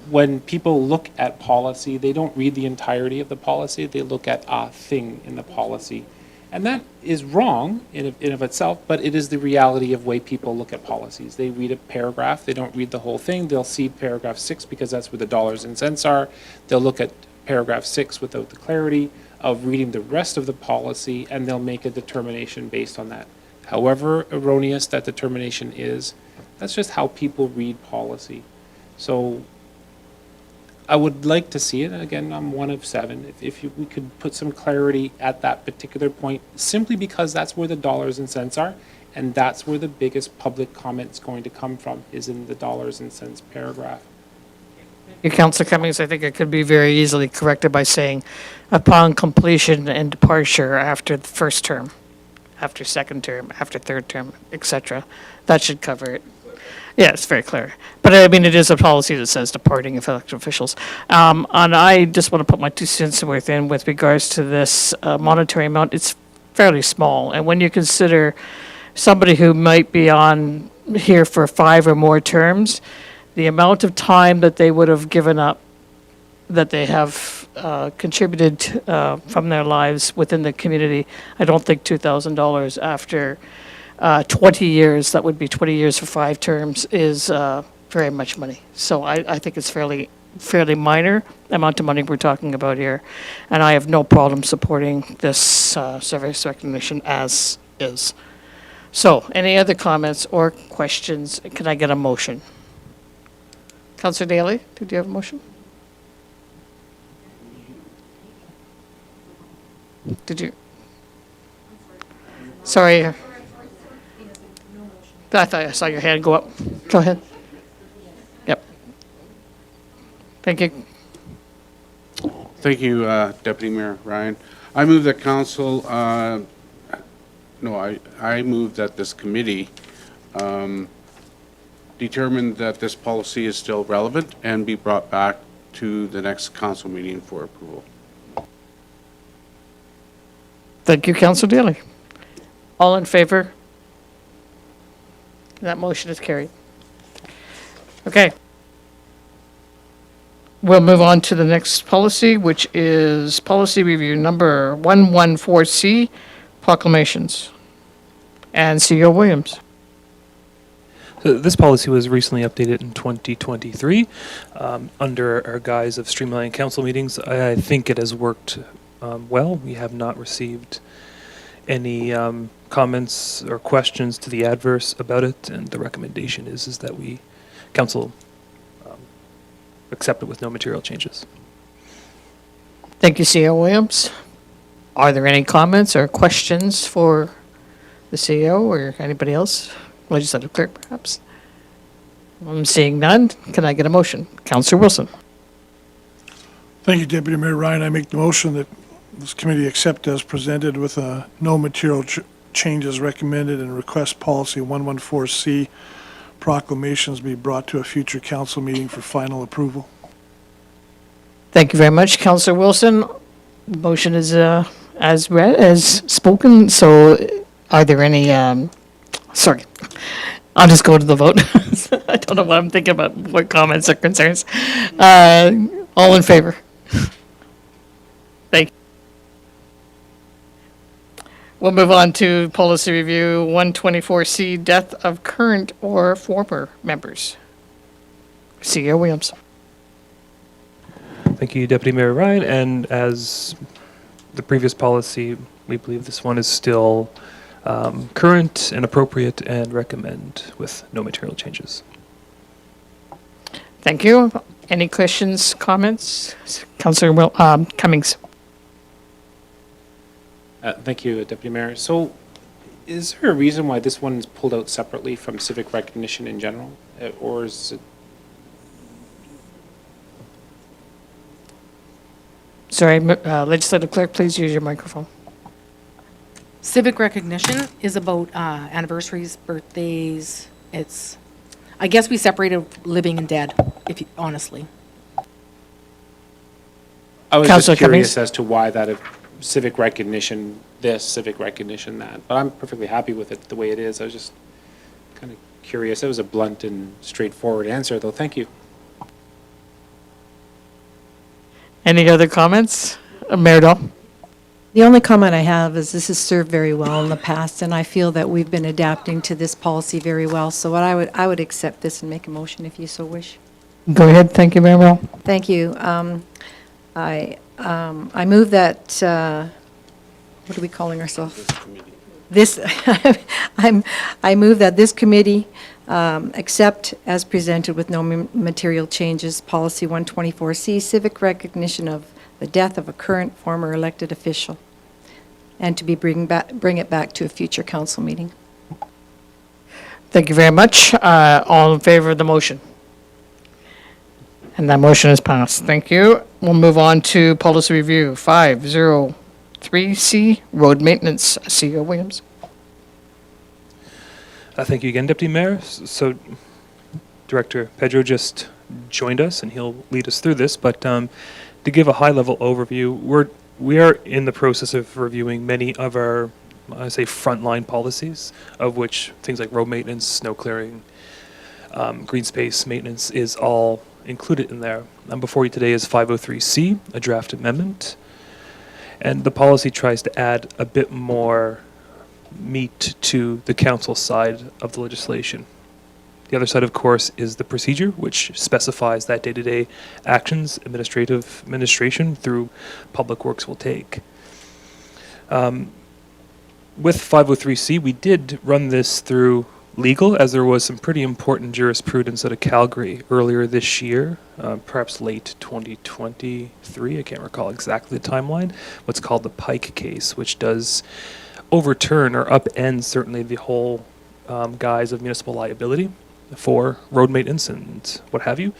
when people look at policy, they don't read the entirety of the policy, they look at a thing in the policy. And that is wrong in of itself, but it is the reality of way people look at policies. They read a paragraph, they don't read the whole thing, they'll see paragraph 6 because that's where the dollars and cents are. They'll look at paragraph 6 without the clarity of reading the rest of the policy, and they'll make a determination based on that. However erroneous that determination is, that's just how people read policy. So I would like to see it, and again, I'm one of 7, if we could put some clarity at that particular point, simply because that's where the dollars and cents are, and that's where the biggest public comment is going to come from, is in the dollars and cents paragraph. Councillor Cummings, I think it could be very easily corrected by saying upon completion and departure after the first term, after second term, after third term, etc. That should cover it. Yeah, it's very clear. But I mean, it is a policy that says departing of elected officials. And I just want to put my 2 cents worth in with regards to this monetary amount. It's fairly small. And when you consider somebody who might be on here for 5 or more terms, the amount of time that they would have given up, that they have contributed from their lives within the community, I don't think $2,000 after 20 years, that would be 20 years for 5 terms, is very much money. So I think it's fairly minor amount of money we're talking about here, and I have no problem supporting this service recognition as is. So, any other comments or questions? Can I get a motion? Councillor Daly, did you have a motion? Did you? Sorry. I thought I saw your hand go up. Go ahead. Yep. Thank you. Thank you, Deputy Mayor Ryan. I move that council, I move that this committee determine that this policy is still relevant and be brought back to the next council meeting for approval. Thank you, Councillor Daly. All in favor? That motion is carried. Okay. We'll move on to the next policy, which is policy review number 114C, proclamations. And CEO Williams. So this policy was recently updated in 2023 under our guise of streamlining council meetings. I think it has worked well. We have not received any comments or questions to the adverse about it, and the recommendation is that we council accept it with no material changes. Thank you, CEO Williams. Are there any comments or questions for the CEO or anybody else? Legislative clerk, perhaps? I'm seeing none. Can I get a motion? Councillor Wilson. Thank you, Deputy Mayor Ryan. I make the motion that this committee accept as presented with no material changes recommended and request policy 114C proclamations be brought to a future council meeting for final approval. Thank you very much, Councillor Wilson. The motion is as read, as spoken, so are there any, sorry, I'll just go to the vote. I don't know what I'm thinking about, what comments or concerns. All in favor? Thank you. We'll move on to policy review 124C, death of current or former members. CEO Williams. Thank you, Deputy Mayor Ryan. And as the previous policy, we believe this one is still current and appropriate and recommend with no material changes. Thank you. Any questions, comments? Councillor Cummings. Thank you, Deputy Mayor. So is there a reason why this one is pulled out separately from civic recognition in general? Or is it? Sorry, Legislative Clerk, please use your microphone. Civic recognition is about anniversaries, birthdays. It's, I guess we separated living and dead, if you, honestly. I was Councillor just curious Cummings. as to why that civic recognition this, civic recognition that. But I'm perfectly happy with it the way it is. I was just kind of curious. It was a blunt and straightforward answer, though. Thank you. Any other comments? Mayor Dahl? The only comment I have is this has served very well in the past, and I feel that we've been adapting to this policy very well. So what I would accept this and make a motion if you so wish. Go ahead. Thank you, Mayor Dahl. Thank you. I move that, what are we calling ourselves? This, I move that this committee accept as presented with no material changes, policy 124C, civic recognition of the death of a current former elected official, and to be bring it back to a future council meeting. Thank you very much. All in favor of the motion? And that motion is passed. Thank you. We'll move on to policy review 503C, road maintenance. CEO Williams. Thank you again, Deputy Mayor. So Director Pedro just joined us, and he'll lead us through this. But to give a high-level overview, we are in the process of reviewing many of our I say frontline policies, of which things like road maintenance, snow clearing, green space maintenance is all included in there. And before you today is 503C, a draft amendment. And the policy tries to add a bit more meat to the council side of the legislation. The other side, of course, is the procedure, which specifies that day-to-day actions administration through Public Works will take. With 503C, we did run this through legal, as there was some pretty important jurisprudence out of Calgary earlier this year, perhaps late 2023, I can't recall exactly the timeline, what's called the Pike case, which does overturn or upend certainly the whole guise of municipal liability for road maintenance and what have you.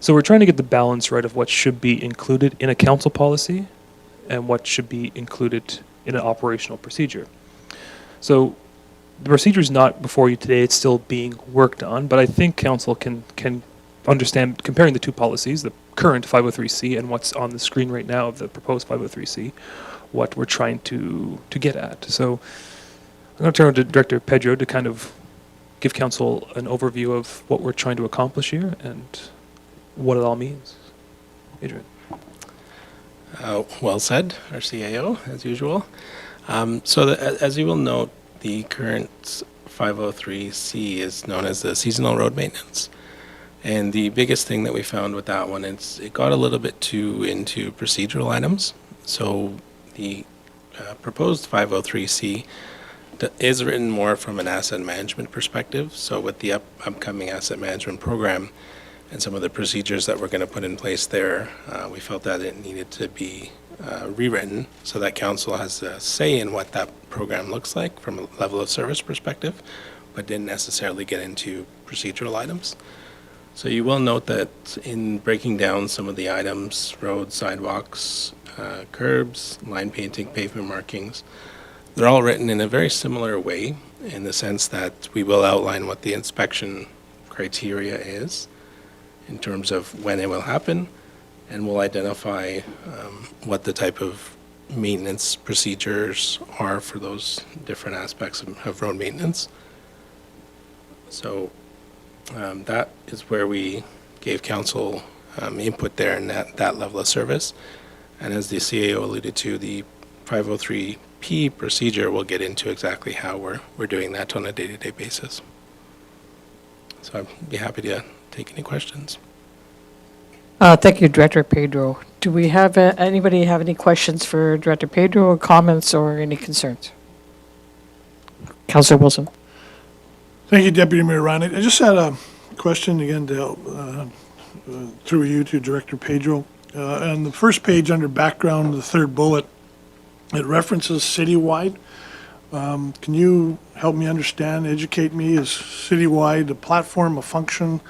So we're trying to get the balance right of what should be included in a council policy and what should be included in an operational procedure. So the procedure is not before you today, it's still being worked on, but I think council can understand, comparing the two policies, the current 503C and what's on the screen right now of the proposed 503C, what we're trying to get at. So I'm going to turn to Director Pedro to kind of give council an overview of what we're trying to accomplish here and what it all means. Adrian. Well said, our CAO, as usual. As you will note, the current 503C is known as the seasonal road maintenance. And the biggest thing that we found with that one is it got a little bit too into procedural items. So the proposed 503C is written more from an asset management perspective. So with the upcoming asset management program and some of the procedures that we're going to put in place there, we felt that it needed to be rewritten so that council has a say in what that program looks like from a level of service perspective, but didn't necessarily get into procedural items. So you will note that in breaking down some of the items, roads, sidewalks, curbs, line painting, pavement markings, they're all written in a very similar way in the sense that we will outline what the inspection criteria is in terms of when it will happen, and we'll identify what the type of maintenance procedures are for those different aspects of road maintenance. So that is where we gave council input there in that level of service. And as the CAO alluded to, the 503P procedure will get into exactly how we're doing that on a day-to-day basis. So I'd be happy to take any questions. Thank you, Director Pedro. Do we have, anybody have any questions for Director Pedro, or comments or any concerns? Councillor Wilson. Thank you, Deputy Mayor Ryan. I just had a question again to help, through you to Director Pedro. On the first page under background, the third bullet, it references citywide. Can you help me understand, educate me? Is citywide a platform, a function?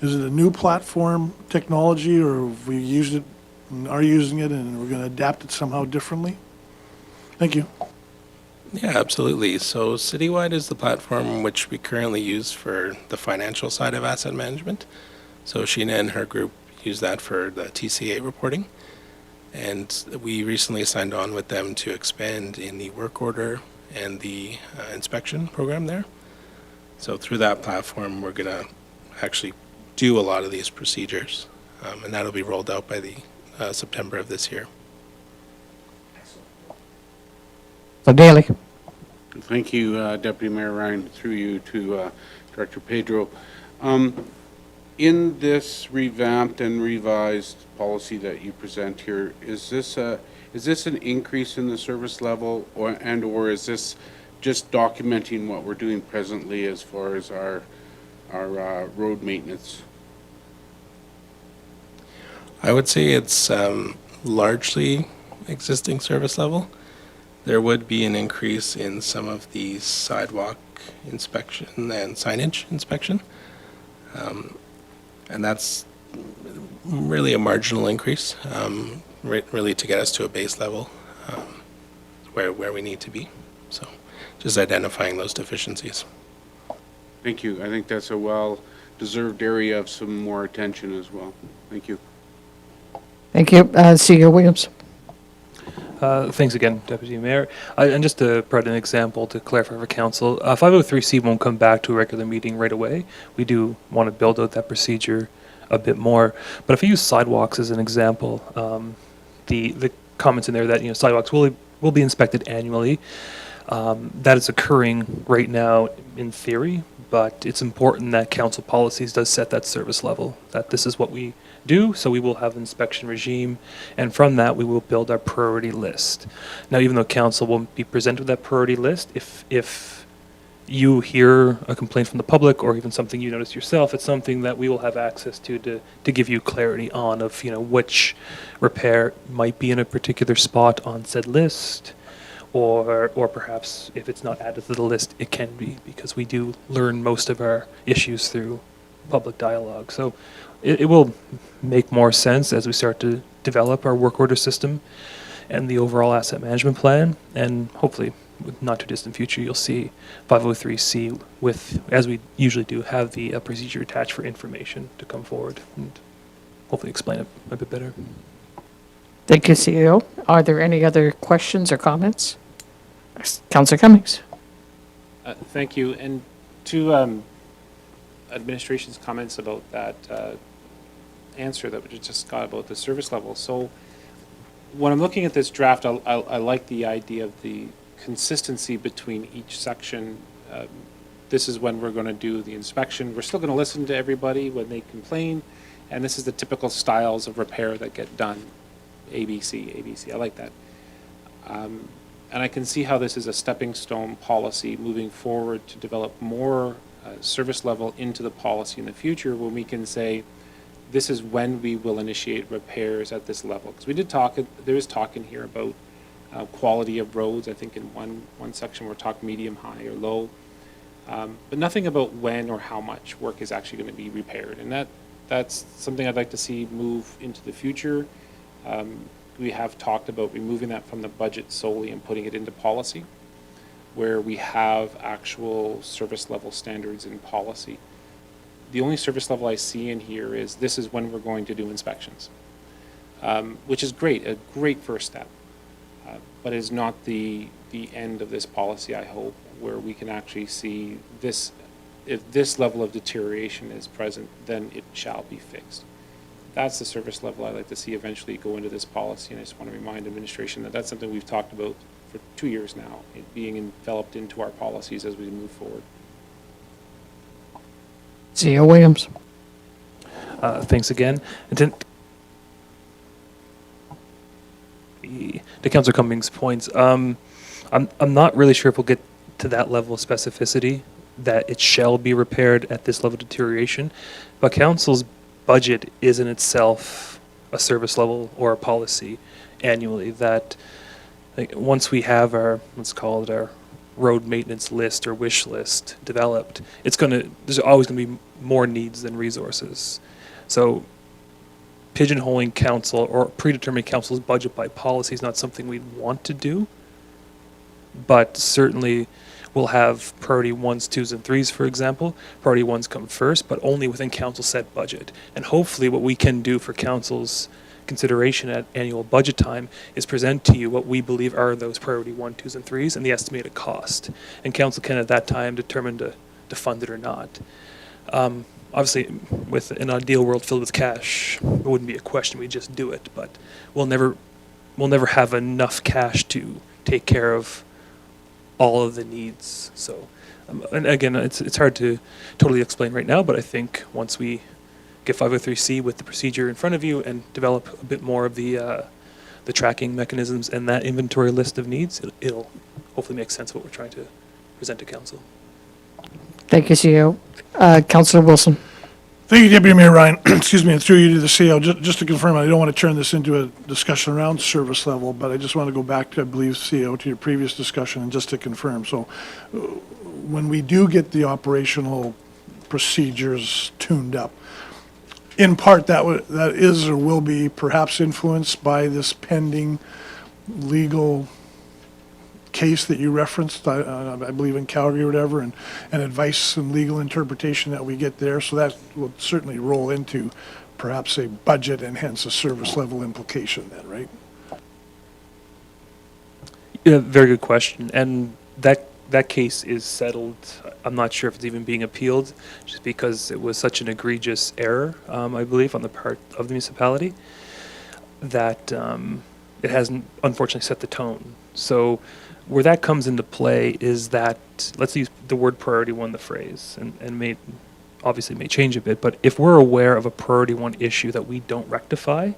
Is it a new platform technology, or have we used it and are using it and we're going to adapt it somehow differently? Thank you. Yeah, absolutely. So Citywide is the platform which we currently use for the financial side of asset management. So Sheena and her group use that for the TCA reporting. And we recently signed on with them to expand in the work order and the inspection program there. So through that platform, we're going to actually do a lot of these procedures. And that'll be rolled out by the September of this year. So Daly. Thank you, Deputy Mayor Ryan, through you to Director Pedro. In this revamped and revised policy that you present here, is this an increase in the service level, or is this just documenting what we're doing presently as far as our road maintenance? I would say it's largely existing service level. There would be an increase in some of the sidewalk inspection and signage inspection. And that's really a marginal increase, really to get us to a base level where we need to be. So just identifying those deficiencies. Thank you. I think that's a well-deserved area of some more attention as well. Thank you. Thank you. CEO Williams. Thanks again, Deputy Mayor. And just to provide an example to clarify for council, 503C won't come back to a regular meeting right away. We do want to build out that procedure a bit more. But if I use sidewalks as an example, the comments in there that sidewalks will be inspected annually. That is occurring right now in theory, but it's important that council policies does set that service level, that this is what we do, so we will have an inspection regime, and from that we will build our priority list. Now, even though council won't be presented with that priority list, if you hear a complaint from the public or even something you notice yourself, it's something that we will have access to give you clarity on of which repair might be in a particular spot on said list, or perhaps if it's not added to the list, it can be, because we do learn most of our issues through public dialogue. So it will make more sense as we start to develop our work order system and the overall asset management plan, and hopefully with not too distant future you'll see 503C with, as we usually do, have the procedure attached for information to come forward and hopefully explain it a bit better. Thank you, CEO. Are there any other questions or comments? Councillor Cummings. Thank you. And to administration's comments about that answer that we just got about the service level. So when I'm looking at this draft, I like the idea of the consistency between each section. This is when we're going to do the inspection. We're still going to listen to everybody when they complain, and this is the typical styles of repair that get done. ABC. I like that. And I can see how this is a stepping stone policy moving forward to develop more service level into the policy in the future, when we can say, this is when we will initiate repairs at this level. Because we did talk, there is talk in here about quality of roads. I think in one section we're talking medium, high, or low. But nothing about when or how much work is actually going to be repaired. And that's something I'd like to see move into the future. We have talked about removing that from the budget solely and putting it into policy, where we have actual service level standards in policy. The only service level I see in here is this is when we're going to do inspections, which is great, a great first step, but is not the end of this policy, I hope, where we can actually see this. If this level of deterioration is present, then it shall be fixed. That's the service level I'd like to see eventually go into this policy, and I just want to remind administration that that's something we've talked about for 2 years now, it being enveloped into our policies as we move forward. CEO Williams. Thanks again. And to Councillor Cummings' points, I'm not really sure if we'll get to that level of specificity that it shall be repaired at this level of deterioration, but council's budget is in itself a service level or a policy annually that, like, once we have our, let's call it our road maintenance list or wish list developed, there's always going to be more needs than resources. So pigeonholing council or predetermining council's budget by policy is not something we'd want to do, but certainly we'll have priority 1s, 2s, and 3s, for example. Priority 1s come first, but only within council set budget. And hopefully what we can do for council's consideration at annual budget time is present to you what we believe are those priority 1, 2s, and 3s and the estimated cost. And council can at that time determine to fund it or not. Obviously, with an ideal world filled with cash, it wouldn't be a question, we just do it. But we'll never have enough cash to take care of all of the needs. So, and again, it's hard to totally explain right now, but I think once we get 503C with the procedure in front of you and develop a bit more of the tracking mechanisms and that inventory list of needs, it'll hopefully make sense of what we're trying to present to council. Thank you, CEO. Councillor Wilson. Thank you, Deputy Mayor Ryan. Excuse me, and through you to the CEO. Just to confirm, I don't want to turn this into a discussion around service level, but I just want to go back to, I believe, CEO, to your previous discussion, and just to confirm. So when we do get the operational procedures tuned up, in part that is or will be perhaps influenced by this pending legal case that you referenced, I believe in Calgary or whatever, and advice and legal interpretation that we get there. So that will certainly roll into perhaps a budget and hence a service level implication then, right? Yeah, very good question. And that case is settled. I'm not sure if it's even being appealed, just because it was such an egregious error, I believe, on the part of the municipality, that it hasn't unfortunately set the tone. So where that comes into play is that, let's use the word priority one, the phrase, and obviously may change a bit, but if we're aware of a priority one issue that we don't rectify,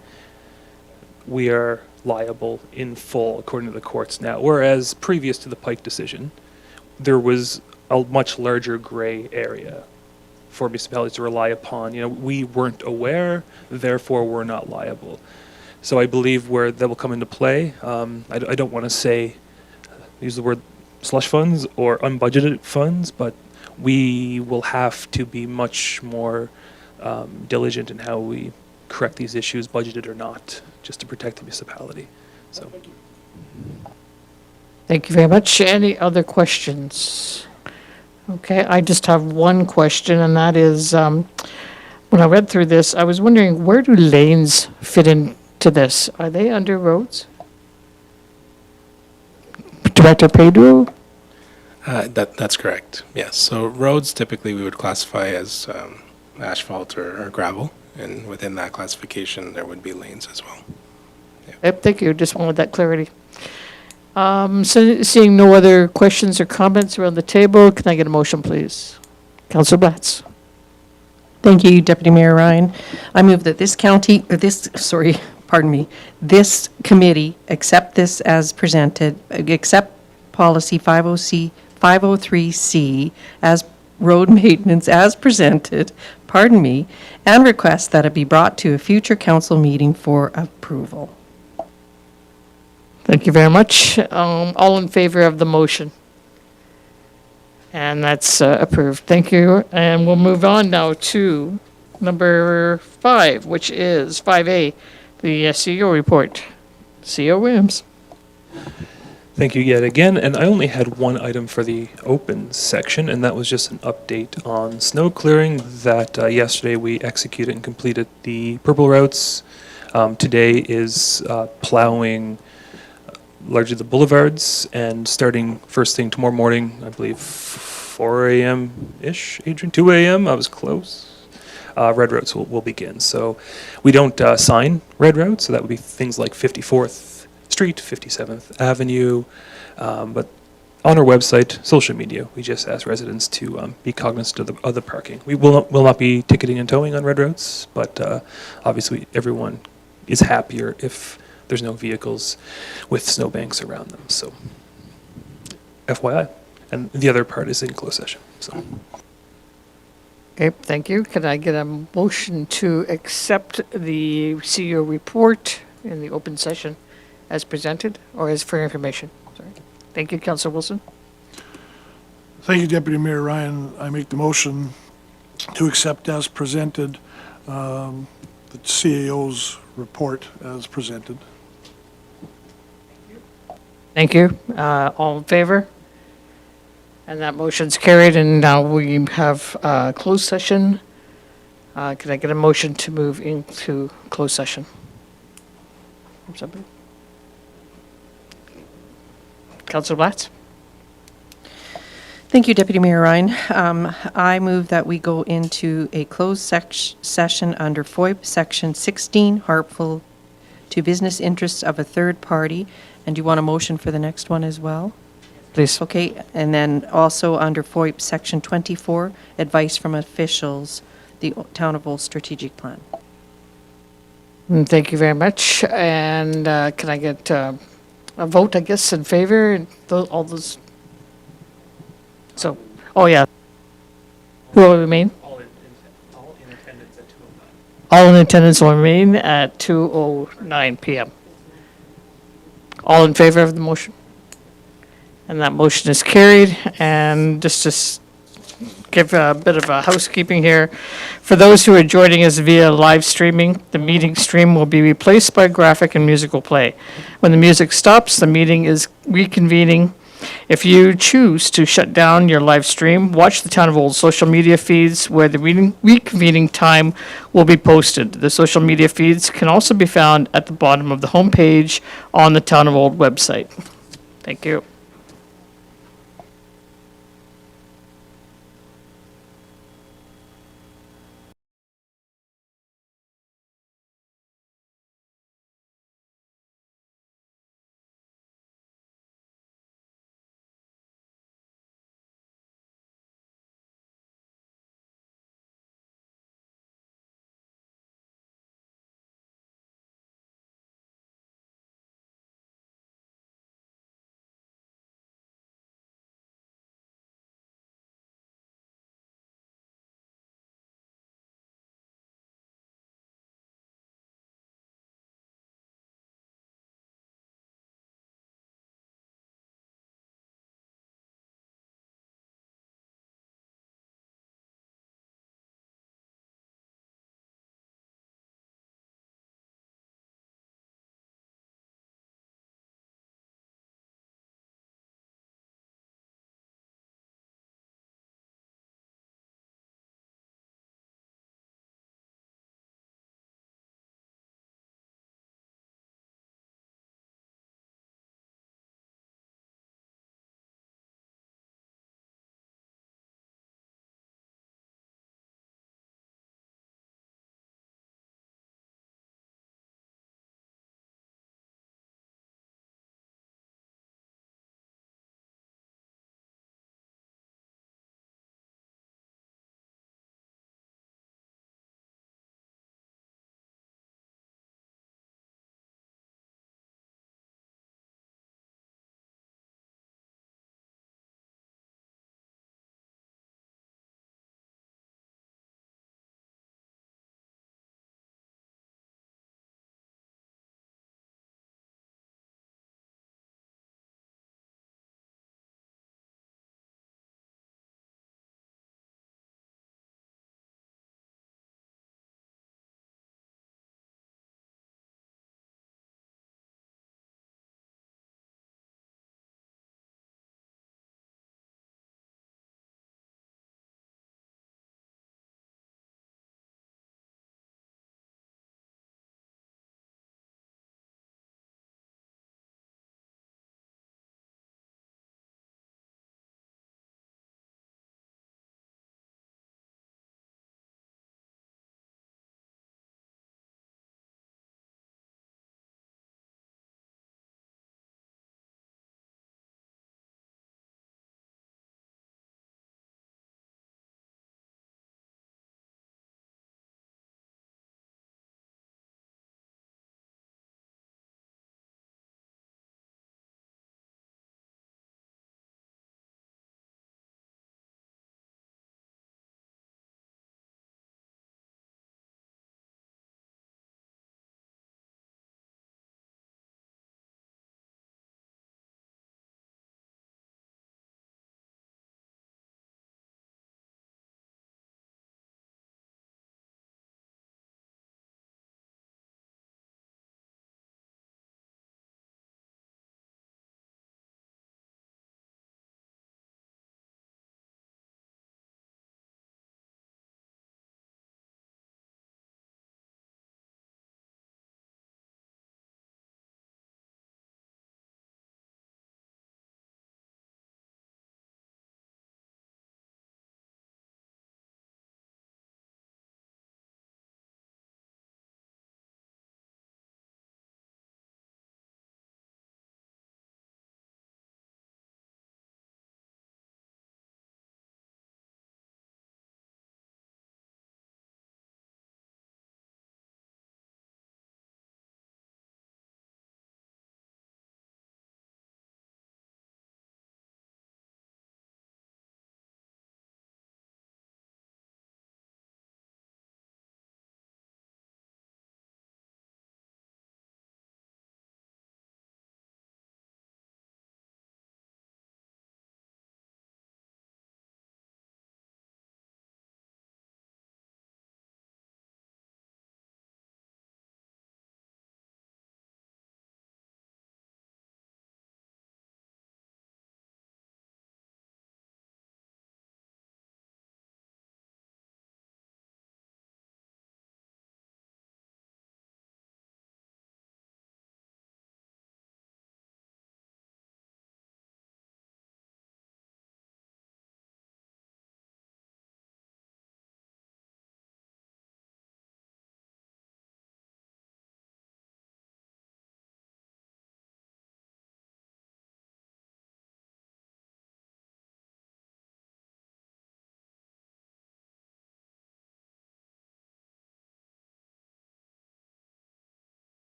we are liable in full according to the courts now. Whereas previous to the Pike decision, there was a much larger gray area for municipalities to rely upon. You know, we weren't aware, therefore we're not liable. So I believe where that will come into play, I don't want to say, use the word slush funds or unbudgeted funds, but we will have to be much more diligent in how we correct these issues, budgeted or not, just to protect the municipality. So, Thank you very much. Any other questions? Okay, I just have one question, and that is, when I read through this, I was wondering, where do lanes fit into this? Are they under roads? Director Pedro? That's correct, yes. So roads typically we would classify as asphalt or gravel, and within that classification, there would be lanes as well. Yep, thank you. Just wanted that clarity. So seeing no other questions or comments around the table, can I get a motion, please? Councillor Blatz. Thank you, Deputy Mayor Ryan. I move that this committee accept this as presented, accept policy 503C as road maintenance as presented, and request that it be brought to a future council meeting for approval. Thank you very much. All in favor of the motion? And that's approved. Thank you. And we'll move on now to number 5, which is 5A, the CEO report. CEO Williams. thank you yet again. And I only had one item for the open section, and that was just an update on snow clearing that yesterday we executed and completed the purple routes. Today is plowing largely the boulevards, and starting first thing tomorrow morning, I believe 4 a.m.-ish, Adrian, 2 a.m., I was close. Red routes will begin. So we don't sign red routes, so that would be things like 54th Street, 57th Avenue, but on our website, social media, we just ask residents to be cognizant of the parking. We will not be ticketing and towing on red routes, but obviously everyone is happier if there's no vehicles with snowbanks around them. So, FYI. And the other part is in closed session. So, Okay, thank you. Could I get a motion to accept the CEO report in the open session as presented, or as for information? Sorry. Thank you, Councillor Wilson. Thank you, Deputy Mayor Ryan. I make the motion to accept as presented the CAO's report as presented. Thank you. All in favor? And that motion's carried, and now we have closed session. Could I get a motion to move into closed session? From somebody? Councillor Blatz? Thank you, Deputy Mayor Ryan. I move that we go into a closed session under FOIP Section 16, harmful to business interests of a third party. And do you want a motion for the next one as well? Please. Okay, and then also under FOIP Section 24, advice from officials, the Town of Old Strategic Plan. Thank you very much. And can I get a vote, I guess, in favor? And all those. So, oh yeah. Who will remain? all in attendance at 2:09. All in attendance will remain at 2:09 p.m. All in favor of the motion? And that motion is carried. And just to give a bit of a housekeeping here, for those who are joining us via live streaming, the meeting stream will be replaced by graphic and musical play. When the music stops, the meeting is reconvening. If you choose to shut down your live stream, watch the Town of Old social media feeds where the reconvening time will be posted. The social media feeds can also be found at the bottom of the homepage on the Town of Old website. Thank you.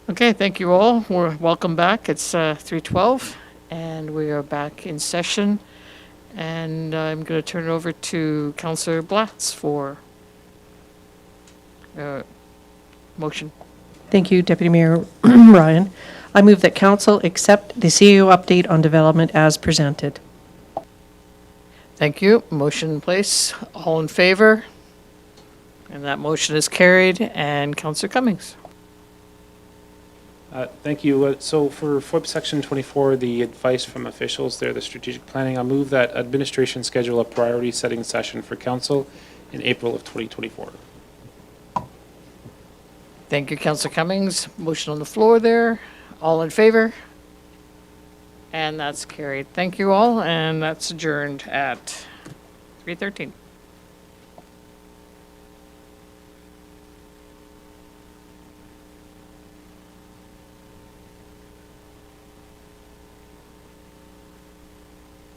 Okay, thank you all. We're welcome back. It's 3:12, and we are back in session. And I'm going to turn it over to Councillor Blatz for motion. Thank you, Deputy Mayor Ryan. I move that council accept the CEO update on development as presented. Thank you. Motion in place. All in favor? And that motion is carried. And Councillor Cummings. Thank you. So for FOIP Section 24, the advice from officials there, the strategic planning, I move that administration schedule a priority setting session for council in April of 2024. Thank you, Councillor Cummings. Motion on the floor there. All in favor? And that's carried. Thank you all, and that's adjourned at 3:13.